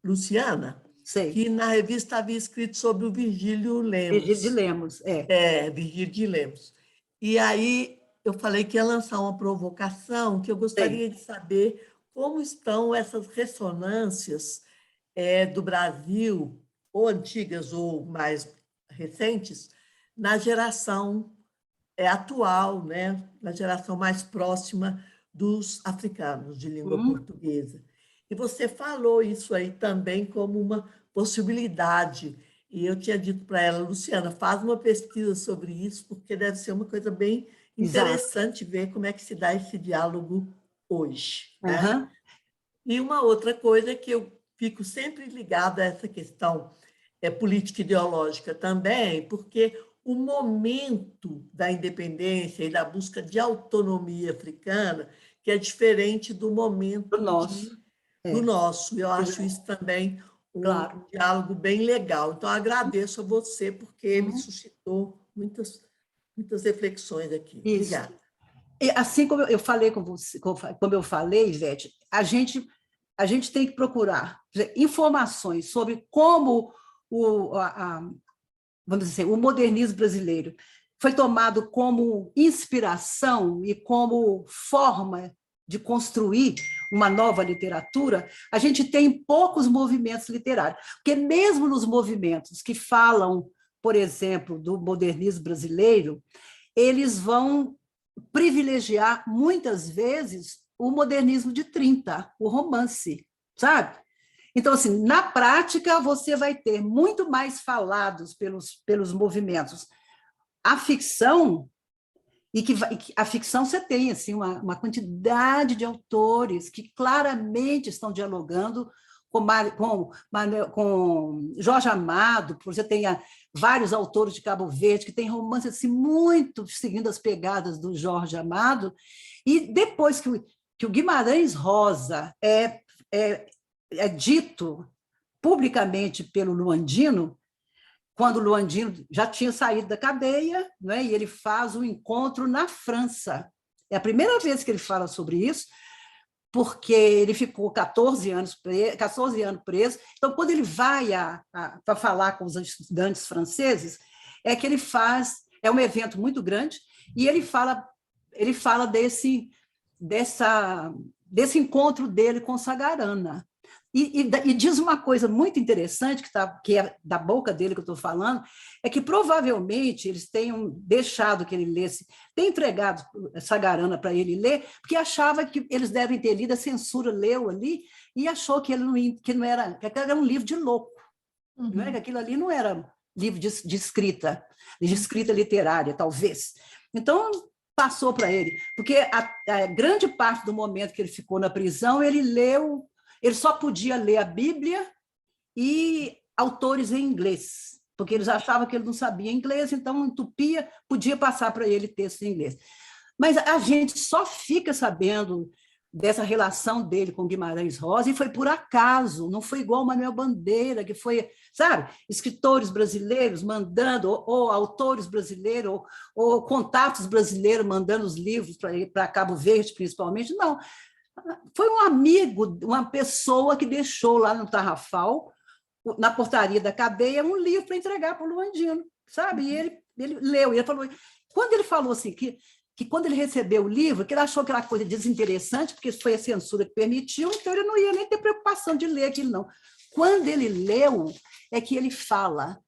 Luciana, Sei. que na revista havia escrito sobre o Virgílio Lemos. Virgílio de Lemos, é. Virgílio de Lemos. E aí eu falei que ia lançar uma provocação, que eu gostaria de saber como estão essas ressonâncias do Brasil, ou antigas ou mais recentes, na geração atual, né? Na geração mais próxima dos africanos de língua portuguesa. E você falou isso aí também como uma possibilidade. E eu tinha dito para ela, Luciana, faz uma pesquisa sobre isso, porque deve ser uma coisa bem interessante ver como é que se dá esse diálogo hoje. Né? E uma outra coisa que eu fico sempre ligada a essa questão política ideológica também, porque o momento da independência e da busca de autonomia africana, que é diferente do momento do nosso. Eu acho isso também um diálogo bem legal. Então, agradeço a você, porque me suscitou muitas reflexões aqui. Isso. Obrigada. E assim como eu falei com você, como eu falei, Ivete, a gente tem que procurar informações sobre como vamos dizer assim, o modernismo brasileiro foi tomado como inspiração e como forma de construir uma nova literatura. A gente tem poucos movimentos literários, porque mesmo nos movimentos que falam, por exemplo, do modernismo brasileiro, eles vão privilegiar, muitas vezes, o modernismo de 30, o romance, sabe? Então, assim, na prática, você vai ter muito mais falados pelos movimentos. A ficção, a ficção você tem assim, uma quantidade de autores que claramente estão dialogando com Jorge Amado, você tem vários autores de Cabo Verde que têm romances assim, muito seguindo as pegadas do Jorge Amado, e depois que o Guimarães Rosa é dito publicamente pelo Luandino, quando o Luandino já tinha saído da cadeia, né, e ele faz um encontro na França. É a primeira vez que ele fala sobre isso, porque ele ficou 14 anos preso. Então, quando ele vai para falar com os estudantes franceses, é que ele faz, é um evento muito grande, e ele fala desse encontro dele com Sagarana. E diz uma coisa muito interessante, que é da boca dele que eu estou falando, é que provavelmente eles tenham deixado que ele lesse, tem entregado Sagarana para ele ler, porque achava que eles devem ter lido, a censura leu ali, e achou que que era um livro de louco, não é? Que aquilo ali não era livro de escrita literária, talvez. Então, passou para ele, porque a grande parte do momento que ele ficou na prisão, ele só podia ler a Bíblia e autores em inglês, porque eles achavam que ele não sabia inglês, então entupia, podia passar para ele texto em inglês. Mas a gente só fica sabendo dessa relação dele com Guimarães Rosa, e foi por acaso, não foi igual Manuel Bandeira, que foi, sabe, escritores brasileiros mandando, ou autores brasileiros, ou contatos brasileiros mandando os livros para Cabo Verde, principalmente. Não, foi um amigo, uma pessoa que deixou lá no Tarrafal, na portaria da cadeia, um livro para entregar para o Luandino, sabe? E ele leu, e ele falou, quando ele falou assim, que quando ele recebeu o livro, que ele achou aquela coisa desinteressante, porque foi a censura que permitiu, então ele não ia nem ter preocupação de ler aquilo, não. Quando ele leu, é que ele fala,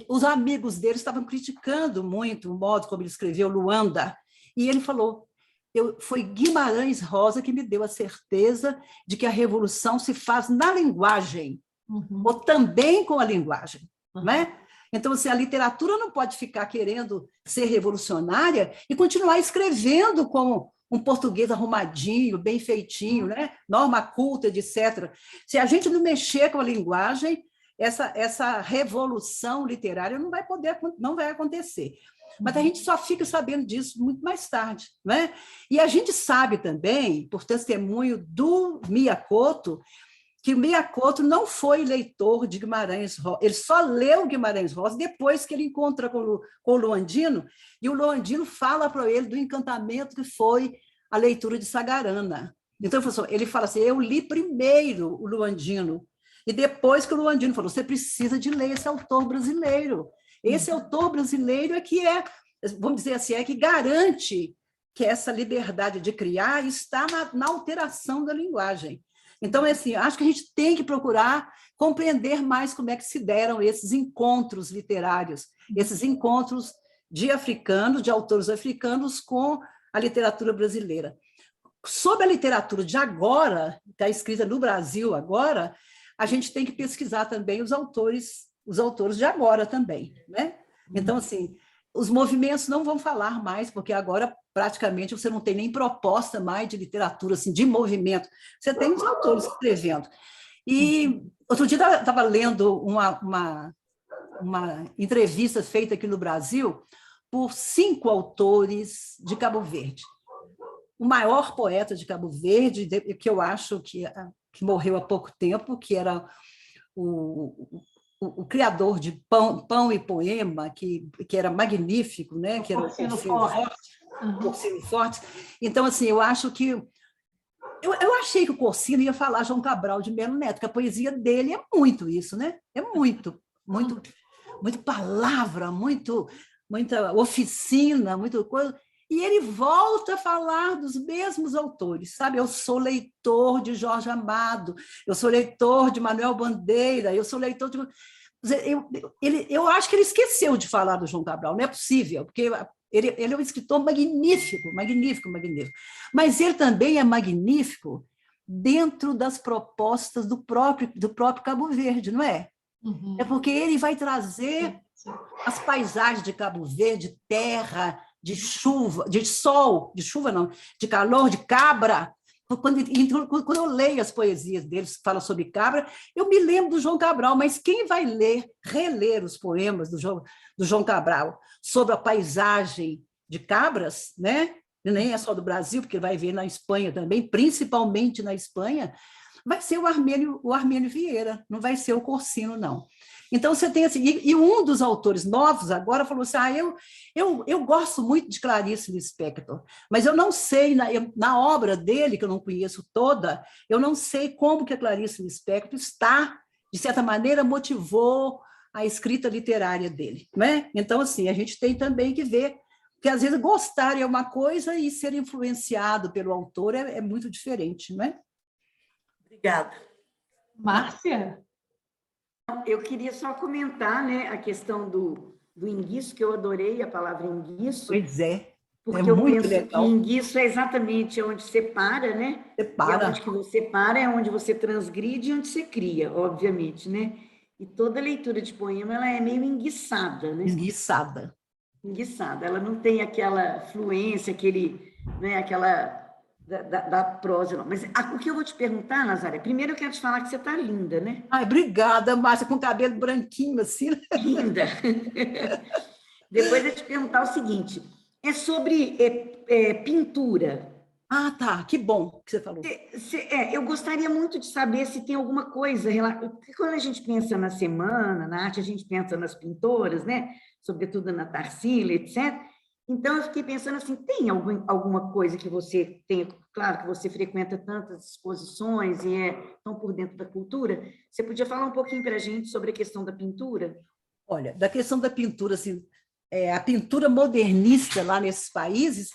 os amigos dele estavam criticando muito o modo como ele escreveu Luanda, e ele falou, foi Guimarães Rosa que me deu a certeza de que a revolução se faz na linguagem, ou também com a linguagem, né? Então, assim, a literatura não pode ficar querendo ser revolucionária e continuar escrevendo como um português arrumadinho, bem feitinho, né? Norma culta, etc. Se a gente não mexer com a linguagem, essa revolução literária não vai acontecer. Mas a gente só fica sabendo disso muito mais tarde, né? E a gente sabe também, por testemunho do Miyakoto, que o Miyakoto não foi leitor de Guimarães Rosa, ele só leu Guimarães Rosa depois que ele encontra com o Luandino, e o Luandino fala para ele do encantamento que foi a leitura de Sagarana. Então, ele fala assim, eu li primeiro o Luandino, e depois que o Luandino falou, você precisa de ler esse autor brasileiro. Esse autor brasileiro é que vamos dizer assim, é que garante que essa liberdade de criar está na alteração da linguagem. Então, assim, acho que a gente tem que procurar compreender mais como é que se deram esses encontros literários, esses encontros de autores africanos com a literatura brasileira. Sobre a literatura de agora, que está escrita no Brasil agora, a gente tem que pesquisar também os autores de agora também, né? Então, assim, os movimentos não vão falar mais, porque agora praticamente você não tem nem proposta mais de literatura, assim, de movimento. Você tem os autores escrevendo. E outro dia eu estava lendo uma entrevista feita aqui no Brasil por 5 autores de Cabo Verde. O maior poeta de Cabo Verde, que eu acho que morreu há pouco tempo, que era o criador de Pão e Poema, que era magnífico, né? Que era o Corsino Forte. Então, assim, eu acho que... Eu achei que o Corsino ia falar João Cabral de Melo Neto, que a poesia dele é muito isso, né? É muito palavra, muita oficina, muita coisa. E ele volta a falar dos mesmos autores, sabe? Eu sou leitor de Jorge Amado, eu sou leitor de Manuel Bandeira, eu sou leitor de... Eu acho que ele esqueceu de falar do João Cabral, não é possível, porque ele é um escritor magnífico. Mas ele também é magnífico dentro das propostas do próprio Cabo Verde, não é? É porque ele vai trazer as paisagens de Cabo Verde, terra, de chuva, de sol, de chuva não, de calor, de cabra. Quando eu leio as poesias deles que falam sobre cabra, eu me lembro do João Cabral, mas quem vai reler os poemas do João Cabral sobre a paisagem de cabras, né? Nem é só do Brasil, porque vai ver na Espanha também, principalmente na Espanha, vai ser o Armênio Vieira, não vai ser o Corsino, não. Então, você tem assim, e um dos autores novos agora falou assim, eu gosto muito de Clarice Lispector, mas eu não sei, na obra dele, que eu não conheço toda, eu não sei como que a Clarice Lispector de certa maneira, motivou a escrita literária dele, né? Então, assim, a gente tem também que ver que, às vezes, gostar é uma coisa e ser influenciado pelo autor é muito diferente, não é? Obrigada. Márcia? Eu queria só comentar, né, a questão do enguiço, que eu adorei a palavra enguiço. Pois é. Porque eu penso que enguiço é exatamente onde você para, né? Separa. E onde que você para é onde você transgride e onde você cria, obviamente, né? E toda leitura de poema, ela é meio enguiçada, né? Enguiçada. Ela não tem aquela fluência, né, aquela da prosa, não. Mas o que eu vou te perguntar, Nazaré, primeiro eu quero te falar que você está linda, né? Ai, obrigada, Márcia, com cabelo branquinho assim. Linda. Depois eu te perguntar o seguinte, é sobre pintura. Ah, tá, que bom que você falou. Eu gostaria muito de saber se tem alguma coisa, porque quando a gente pensa na semana, na arte, a gente pensa nas pintoras, né? Sobretudo na Tarsila, etc. Então, eu fiquei pensando assim, tem alguma coisa que você tem, claro que você frequenta tantas exposições e é tão por dentro da cultura, você podia falar um pouquinho para a gente sobre a questão da pintura? Olha, da questão da pintura, assim, a pintura modernista lá nesses países,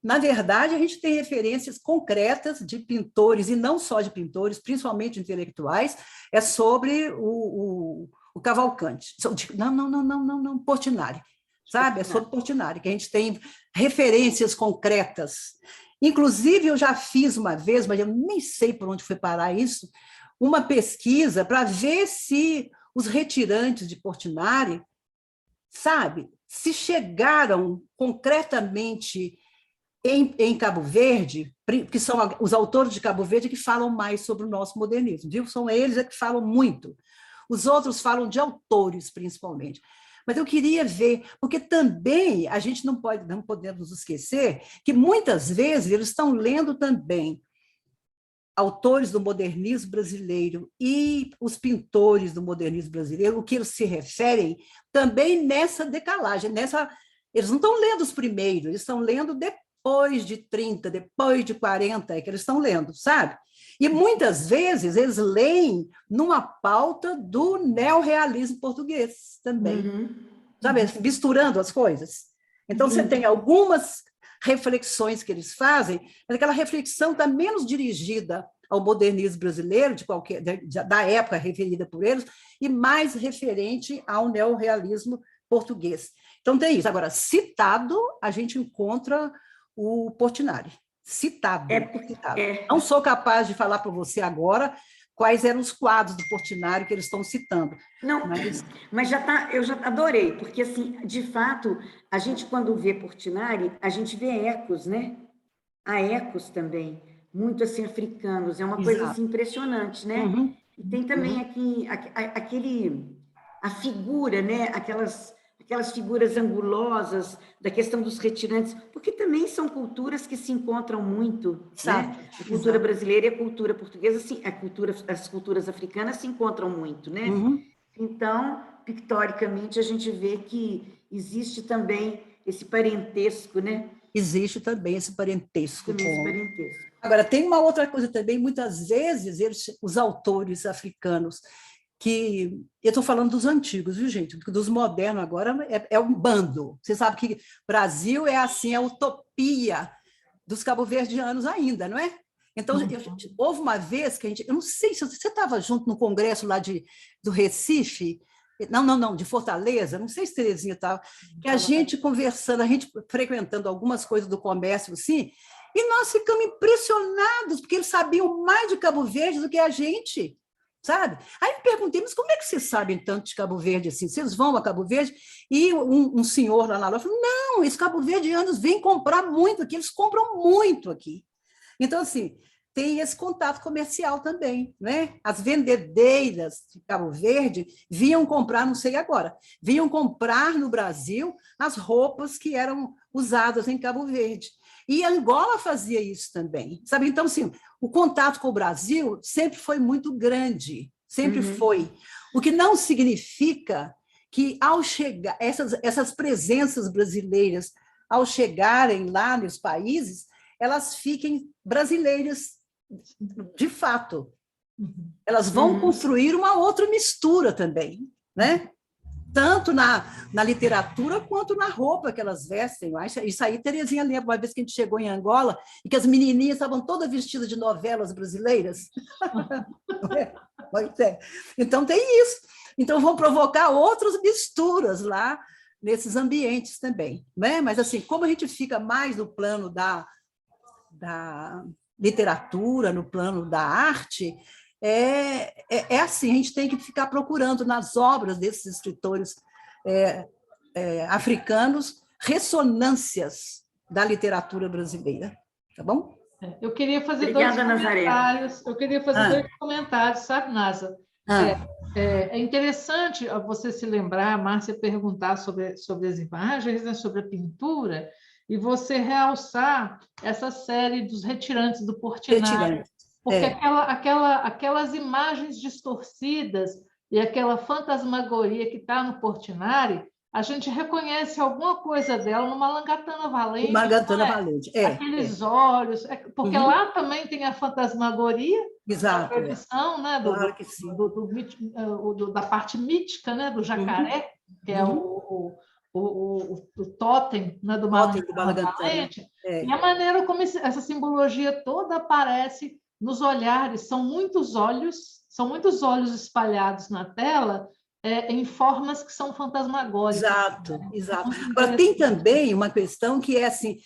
na verdade, a gente tem referências concretas de pintores, e não só de pintores, principalmente intelectuais, é sobre o Cavalcanti. Não, Portinari, sabe? É sobre Portinari, que a gente tem referências concretas. Inclusive, eu já fiz uma vez, mas eu nem sei por onde foi parar isso, uma pesquisa para ver se os retirantes de Portinari, sabe, se chegaram concretamente em Cabo Verde, que são os autores de Cabo Verde que falam mais sobre o nosso modernismo, viu? São eles que falam muito. Os outros falam de autores, principalmente. Mas eu queria ver, porque também a gente não podemos esquecer que muitas vezes eles estão lendo também autores do modernismo brasileiro e os pintores do modernismo brasileiro, o que eles se referem também nessa decalagem, eles não estão lendo os primeiros, eles estão lendo depois de 30, depois de 40, é que eles estão lendo, sabe? E muitas vezes eles leem numa pauta do neorrealismo português também, sabe? Misturando as coisas. Então, você tem algumas reflexões que eles fazem, mas aquela reflexão está menos dirigida ao modernismo brasileiro, da época referida por eles, e mais referente ao neorrealismo português. Então, tem isso. Agora, citado, a gente encontra o Portinari. Citado. Não sou capaz de falar para você agora quais eram os quadros do Portinari que eles estão citando. Não, mas eu já adorei, porque, assim, de fato, a gente, quando vê Portinari, a gente vê ecos, né? Há ecos também, muito, assim, africanos, é uma coisa, assim, impressionante, né? E tem também aqui, a figura, né? Aquelas figuras angulosas, da questão dos retirantes, porque também são culturas que se encontram muito, né? A cultura brasileira e a cultura portuguesa, assim, as culturas africanas se encontram muito, né? Então, pictoricamente, a gente vê que existe também esse parentesco, né? Existe também esse parentesco. Parentesco. Agora, tem uma outra coisa também, muitas vezes, os autores africanos, que eu estou falando dos antigos, viu, gente? Dos modernos agora é um bando. Você sabe que Brasil é assim, a utopia dos cabo-verdianos ainda, não é? Então, houve uma vez que eu não sei se você estava junto no congresso lá do Recife, não, de Fortaleza, não sei se Terezinha estava, que a gente conversando, a gente frequentando algumas coisas do comércio, assim, e nós ficamos impressionados, porque eles sabiam mais de Cabo Verde do que a gente, sabe? Aí eu perguntei, mas como é que vocês sabem tanto de Cabo Verde assim? Vocês vão a Cabo Verde? E um senhor lá na loja falou, não, os cabo-verdianos vêm comprar muito aqui, eles compram muito aqui. Então, assim, tem esse contato comercial também, né? As vendedeiras de Cabo Verde vinham comprar, não sei agora, vinham comprar no Brasil as roupas que eram usadas em Cabo Verde. E Angola fazia isso também, sabe? Então, assim, o contato com o Brasil sempre foi muito grande, sempre foi. O que não significa que, ao chegar, essas presenças brasileiras, ao chegarem lá nos países, elas fiquem brasileiras de fato. Elas vão construir uma outra mistura também, né? Tanto na literatura quanto na roupa que elas vestem. Isso aí, Terezinha lembra uma vez que a gente chegou em Angola e que as menininhas estavam todas vestidas de novelas brasileiras. Então, tem isso. Então, vão provocar outras misturas lá nesses ambientes também, né? Mas, assim, como a gente fica mais no plano da literatura, no plano da arte, é assim, a gente tem que ficar procurando nas obras desses escritores africanos ressonâncias da literatura brasileira, tá bom? Eu queria fazer Obrigada, dois comentários. Eu queria fazer dois comentários, sabe, Nasa? É interessante você se lembrar, a Márcia perguntar sobre as imagens, né, sobre a pintura, e você realçar essa série dos Retirantes do Portinari. Retirante. Porque aquelas imagens distorcidas e aquela fantasmagoria que está no Portinari, a gente reconhece alguma coisa dela no Malangatana Valente. Malangatana Valente, aqueles olhos, porque lá também tem a fantasmagoria, exato, a tradição, né, claro que sim. da parte mítica, né, do jacaré, que é o tótem, né, do Malangatana Valente, e a maneira como essa simbologia toda aparece nos olhares. São muitos olhos espalhados na tela, em formas que são fantasmagóricas. Exato, exato. Agora, tem também uma questão que é assim,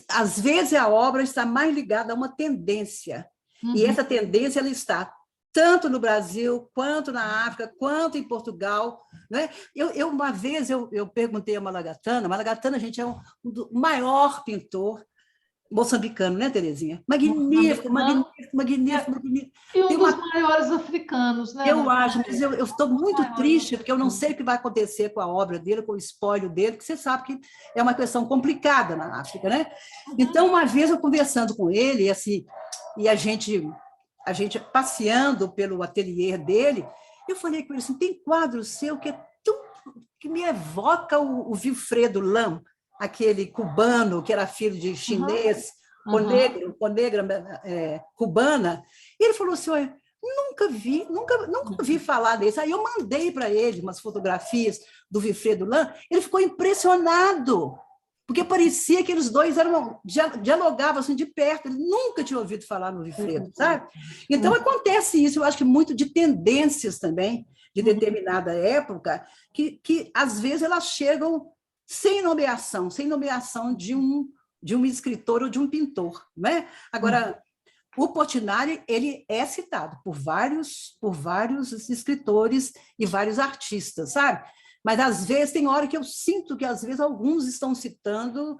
às vezes a obra está mais ligada a uma tendência, e essa tendência ela está tanto no Brasil, quanto na África, quanto em Portugal. Né? Uma vez eu perguntei a Malangatana, gente, é o maior pintor moçambicano, né, Terezinha? Magnífico. E um dos maiores africanos, né? Eu acho, mas eu estou muito triste, porque eu não sei o que vai acontecer com a obra dele, com o espólio dele, porque você sabe que é uma questão complicada na África, né? Então, uma vez eu conversando com ele, assim, e a gente passeando pelo ateliê dele, eu falei com ele assim, tem quadro seu que me evoca o Wilfredo Lam, aquele cubano que era filho de chinês, com negra cubana. E ele falou assim, olha, nunca vi falar desse. Aí eu mandei para ele umas fotografias do Wilfredo Lam, ele ficou impressionado, porque parecia que eles dois dialogavam assim de perto, ele nunca tinha ouvido falar no Wilfredo, sabe? Então acontece isso, eu acho que muito de tendências também, de determinada época, que às vezes elas chegam sem nomeação de um escritor ou de um pintor, né? Agora, o Portinari, ele é citado por vários escritores e vários artistas, sabe? Mas, às vezes, tem hora que eu sinto que, às vezes, alguns estão citando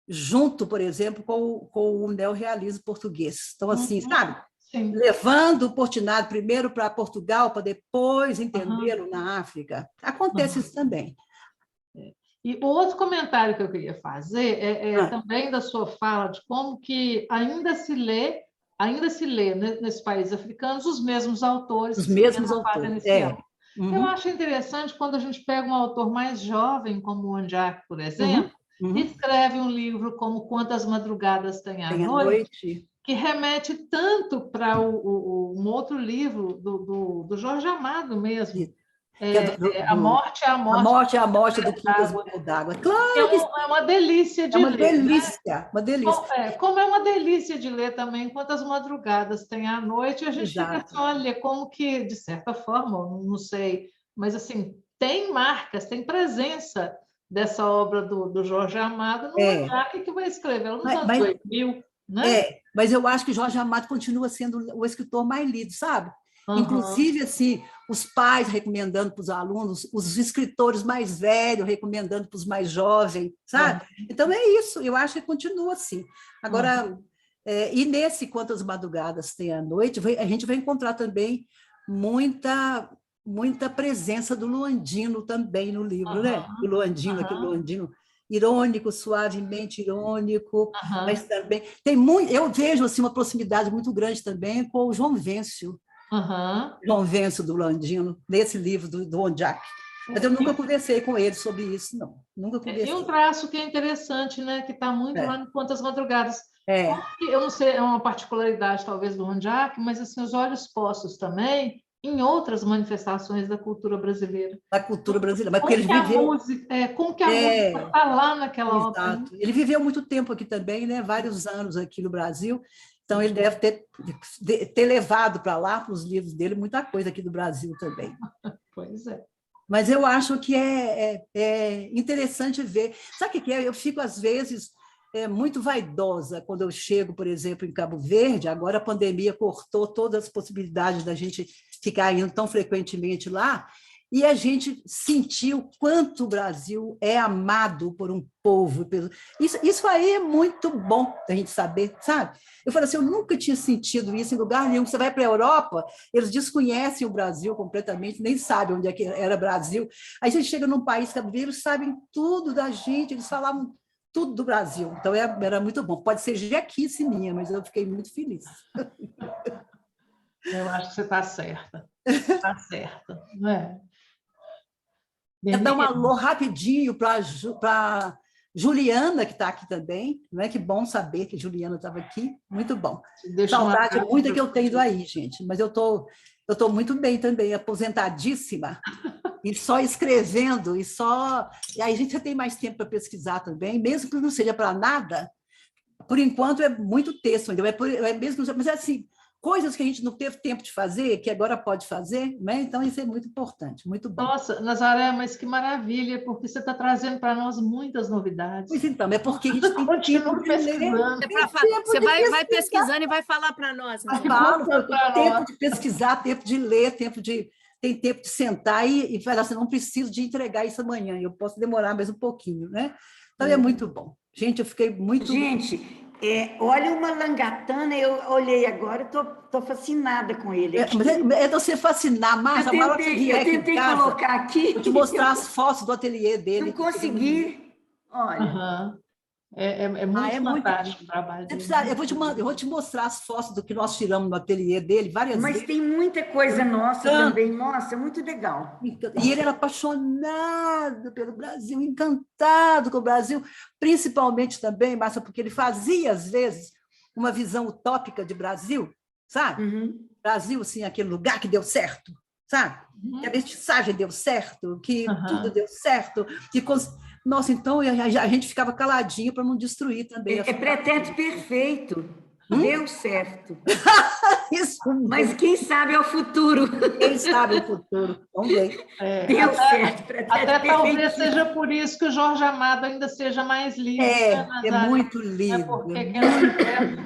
junto, por exemplo, com o neorrealismo português. Então, assim, sabe? Sim. Levando o Portinari primeiro para Portugal, para depois entendê-lo na África. Acontece isso também. E o outro comentário que eu queria fazer também da sua fala de como que ainda se lê nesses países africanos os mesmos autores. Os mesmos autores, Eu acho interessante quando a gente pega um autor mais jovem, como o Ondiak, por exemplo, e escreve um livro como Quantas Madrugadas Tem à Noite, que remete tanto para um outro livro do Jorge Amado mesmo, A Morte é a Morte. A Morte do Quincas d'Água. Claro é uma delícia de ler. Uma delícia. Como é uma delícia de ler também Quantas Madrugadas Tem à Noite, a gente fica assim, olha, como que, de certa forma, não sei, mas assim, tem marcas, tem presença dessa obra do Jorge Amado no Ondiak, que vai escrever nos anos 2000. Né? Mas eu acho que Jorge Amado continua sendo o escritor mais lido, sabe? Inclusive, assim, os pais recomendando para os alunos, os escritores mais velhos recomendando para os mais jovens, sabe? Então, é isso, eu acho que continua assim. Agora, e nesse Quantas Madrugadas Tem à Noite, a gente vai encontrar também muita presença do Luandino também no livro, né? O Luandino, aquele Luandino irônico, suavemente irônico, mas também tem eu vejo assim uma proximidade muito grande também com o João Vêncio. João Vêncio do Luandino, nesse livro do Ondiak. Mas eu nunca conversei com ele sobre isso, não. Nunca conversei. E um traço que é interessante, né? Que está muito lá no Quantas Madrugadas. Eu não sei, é uma particularidade talvez do Ondiak, mas assim, os olhos postos também em outras manifestações da cultura brasileira. Da cultura brasileira, mas porque ele viveu... Como que a música está lá naquela obra? Exato. Ele viveu muito tempo aqui também, né? Vários anos aqui no Brasil, então ele deve ter levado para lá, para os livros dele, muita coisa aqui do Brasil também. Pois é. Mas eu acho que é interessante ver. Sabe o que é? Eu fico, às vezes, muito vaidosa quando eu chego, por exemplo, em Cabo Verde. Agora a pandemia cortou todas as possibilidades da gente ficar indo tão frequentemente lá, e a gente sentiu o quanto o Brasil é amado por um povo. Isso aí é muito bom a gente saber, sabe? Eu falei assim, eu nunca tinha sentido isso em lugar nenhum. Você vai para a Europa, eles desconhecem o Brasil completamente, nem sabem onde é que era Brasil. Aí você chega num país que eles sabem tudo da gente, eles falavam tudo do Brasil. Então, era muito bom. Pode ser jequice minha, mas eu fiquei muito feliz. Eu acho que você está certa. Está certa, não é? Quero dar um alô rapidinho para Juliana, que está aqui também. Não é que bom saber que Juliana estava aqui. Muito bom. Saudade muita que eu tenho aí, gente. Mas eu tô muito bem também, aposentadíssima. E só escrevendo, e aí a gente já tem mais tempo para pesquisar também, mesmo que não seja para nada. Por enquanto, é muito texto, ainda mas é assim, coisas que a gente não teve tempo de fazer, que agora pode fazer, né? Então, isso é muito importante, muito bom. Nossa, Nazaré, mas que maravilha, porque você está trazendo para nós muitas novidades. Pois então, é porque a gente tem tempo de ler. Você vai pesquisando e vai falar para nós. Eu falo, tempo de pesquisar, tempo de ler, tem tempo de sentar e falar assim, não preciso de entregar isso amanhã, eu posso demorar mais um pouquinho, né? Então, é muito bom. Gente, eu fiquei muito... Gente, olha o Malangatana, eu olhei agora, estou fascinada com ele. Mas é você fascinar, Márcia, eu tentei colocar aqui. Vou te mostrar as fotos do ateliê dele. Não consegui, olha. É muito fantástico o trabalho dele. Eu vou te mostrar as fotos do que nós tiramos no ateliê dele várias vezes. Mas tem muita coisa nossa também, nossa, muito legal. E ele era apaixonado pelo Brasil, encantado com o Brasil, principalmente também, Márcia, porque ele fazia, às vezes, uma visão utópica de Brasil, sabe? Uhum. Brasil, assim, aquele lugar que deu certo, sabe? Que a mestiçagem deu certo, que tudo deu certo, que... Nossa, então a gente ficava caladinho para não destruir também. É pretérito perfeito. Deu certo. Isso. Mas quem sabe é o futuro. Quem sabe o futuro. Vamos ver. Deu certo. Até talvez seja por isso que o Jorge Amado ainda seja mais lido. É muito lindo. Porque é um universo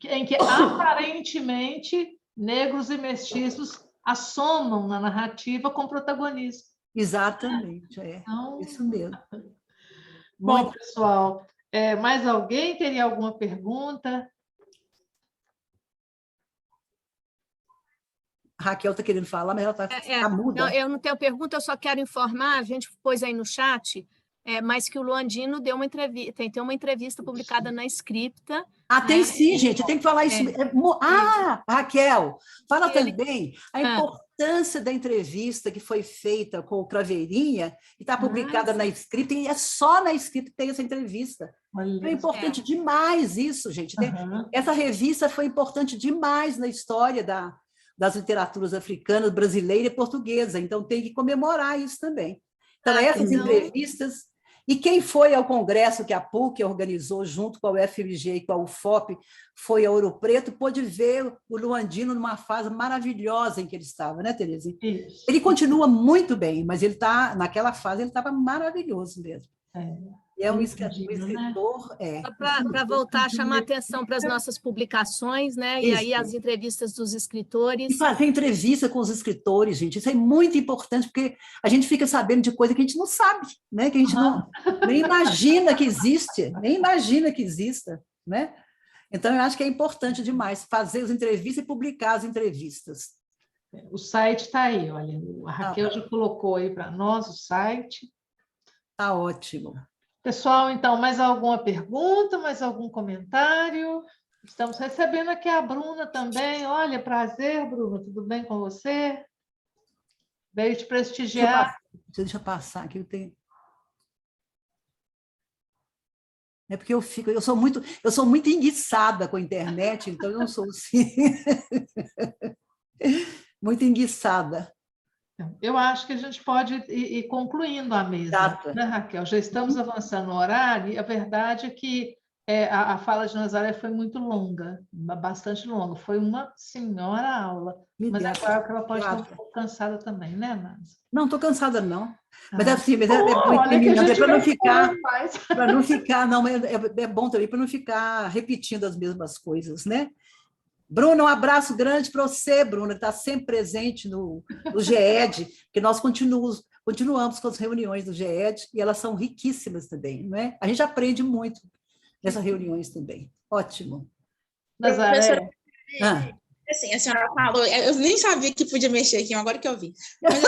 em que aparentemente negros e mestiços assomam na narrativa com protagonismo. Exatamente, então, isso mesmo. Bom, pessoal, mais alguém teria alguma pergunta? A Raquel está querendo falar, mas ela está muda. Não, eu não tenho pergunta, eu só quero informar, a gente pôs aí no chat, mas que o Luandino deu uma entrevista, tem uma entrevista publicada na Scripta. Tem sim, gente, tem que falar isso. Raquel, fala também a importância da entrevista que foi feita com o Craveirinha, e está publicada na Scripta, e é só na Scripta que tem essa entrevista. É importante demais isso, gente. Essa revista foi importante demais na história das literaturas africanas, brasileira e portuguesa, então tem que comemorar isso também. Então, essas entrevistas... E quem foi ao congresso que a PUC organizou junto com a UFMG e com a UFOP, foi a Ouro Preto, pôde ver o Luandino numa fase maravilhosa em que ele estava, né, Terezinha? Isso. Ele continua muito bem, mas naquela fase ele estava maravilhoso mesmo. E é um escritor... Para voltar a chamar atenção para as nossas publicações, né? E aí as entrevistas dos escritores. E fazer entrevista com os escritores, gente, isso é muito importante, porque a gente fica sabendo de coisa que a gente não sabe, né? Que a gente nem imagina que existe, nem imagina que exista, né? Então, eu acho que é importante demais fazer as entrevistas e publicar as entrevistas. O site está aí, olha, a Raquel já colocou aí para nós o site. Está ótimo. Pessoal, então, mais alguma pergunta, mais algum comentário? Estamos recebendo aqui a Bruna também. Olha, prazer, Bruna, tudo bem com você? Veio te prestigiar. Deixa eu passar aqui, eu tenho... É porque eu sou muito enguiçada com a internet, então eu não sou assim. Muito enguiçada. Eu acho que a gente pode ir concluindo a mesa, né, Raquel? Já estamos avançando no horário, e a verdade é que a fala de Nazaré foi muito longa, bastante longa. Foi uma senhora aula. Mas é claro que ela pode estar um pouco cansada também, né, Nasa? Não, estou cansada, não. Mas assim, é para não ficar, não, é bom também para não ficar repetindo as mesmas coisas, né? Bruna, um abraço grande para você, Bruna, que está sempre presente no GED, que nós continuamos com as reuniões do GED e elas são riquíssimas também, não é? A gente aprende muito nessas reuniões também. Ótimo. Nazaré. Assim, a senhora falou, eu nem sabia que podia mexer aqui, agora que eu vi. Mas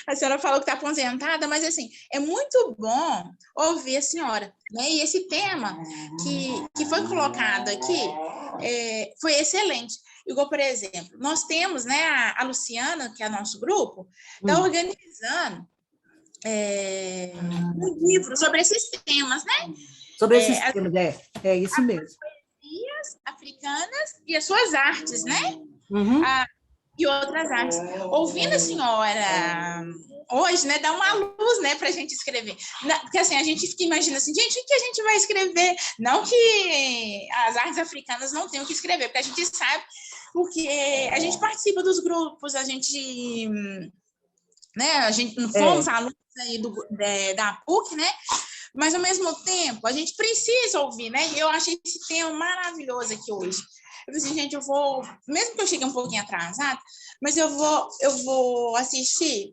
a senhora falou que está aposentada, mas assim, é muito bom ouvir a senhora, né? E esse tema que foi colocado aqui foi excelente. Igual, por exemplo, nós temos, né, a Luciana, que é nosso grupo, está organizando um livro sobre esses temas, né? Sobre esses temas, é isso mesmo. Poesias africanas e as suas artes, né? Uhum. E outras artes. Ouvindo a senhora hoje, né, dá uma luz, né, para a gente escrever. Porque assim, a gente fica imaginando assim, gente, o que a gente vai escrever? Não que as artes africanas não tenham que escrever, porque a gente sabe, porque a gente participa dos grupos, a gente fomos alunos aí da PUC, né? Mas, ao mesmo tempo, a gente precisa ouvir, né? Eu achei esse tema maravilhoso aqui hoje. Eu falei assim, gente, eu vou... Mesmo que eu chegue um pouquinho atrasado, mas eu vou assistir.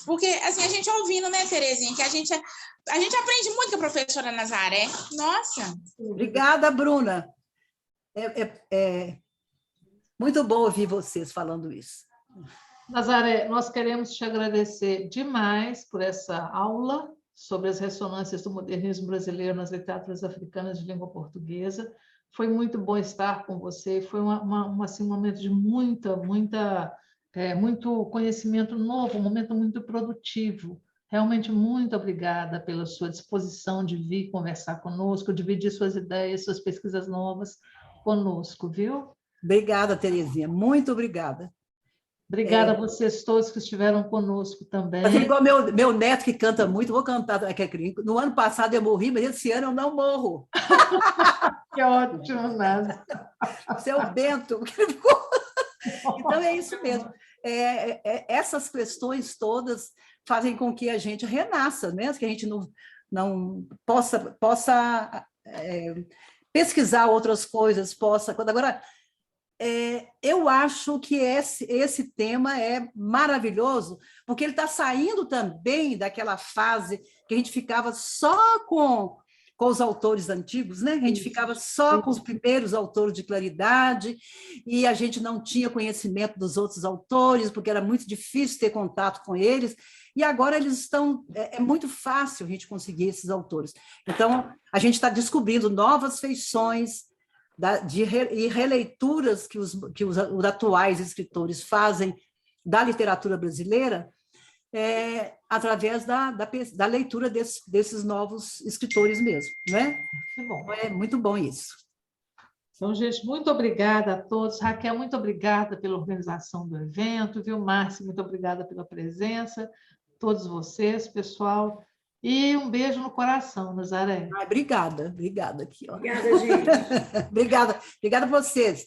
Porque, assim, a gente ouvindo, né, Terezinha, que a gente aprende muito com a professora Nazaré. Nossa! Obrigada, Bruna. É muito bom ouvir vocês falando isso. Nazaré, nós queremos te agradecer demais por essa aula sobre as ressonâncias do modernismo brasileiro nas literaturas africanas de língua portuguesa. Foi muito bom estar com você, foi assim, um momento de muito conhecimento novo, um momento muito produtivo. Realmente, muito obrigada pela sua disposição de vir conversar conosco, dividir suas ideias, suas pesquisas novas conosco, viu? Obrigada, Terezinha, muito obrigada. Obrigada a vocês todos que estiveram conosco também. Mas é igual meu neto que canta muito, vou cantar. No ano passado eu morri, mas esse ano eu não morro. Que ótimo, Nasa. Seu Bento. Então é isso mesmo. Essas questões todas fazem com que a gente renasça, né? Que a gente não possa pesquisar outras coisas, Agora, eu acho que esse tema é maravilhoso, porque ele está saindo também daquela fase que a gente ficava só com os autores antigos, né? A gente ficava só com os primeiros autores de claridade e a gente não tinha conhecimento dos outros autores, porque era muito difícil ter contato com eles, e agora eles estão... É muito fácil a gente conseguir esses autores. Então, a gente está descobrindo novas feições e releituras que os atuais escritores fazem da literatura brasileira através da leitura desses novos escritores mesmo, né? Que bom. É muito bom isso. Então, gente, muito obrigada a todos. Raquel, muito obrigada pela organização do evento, viu, Márcia? Muito obrigada pela presença, todos vocês, pessoal. E um beijo no coração, Nazaré. Obrigada aqui. Ó. Obrigada, gente. Obrigada a vocês.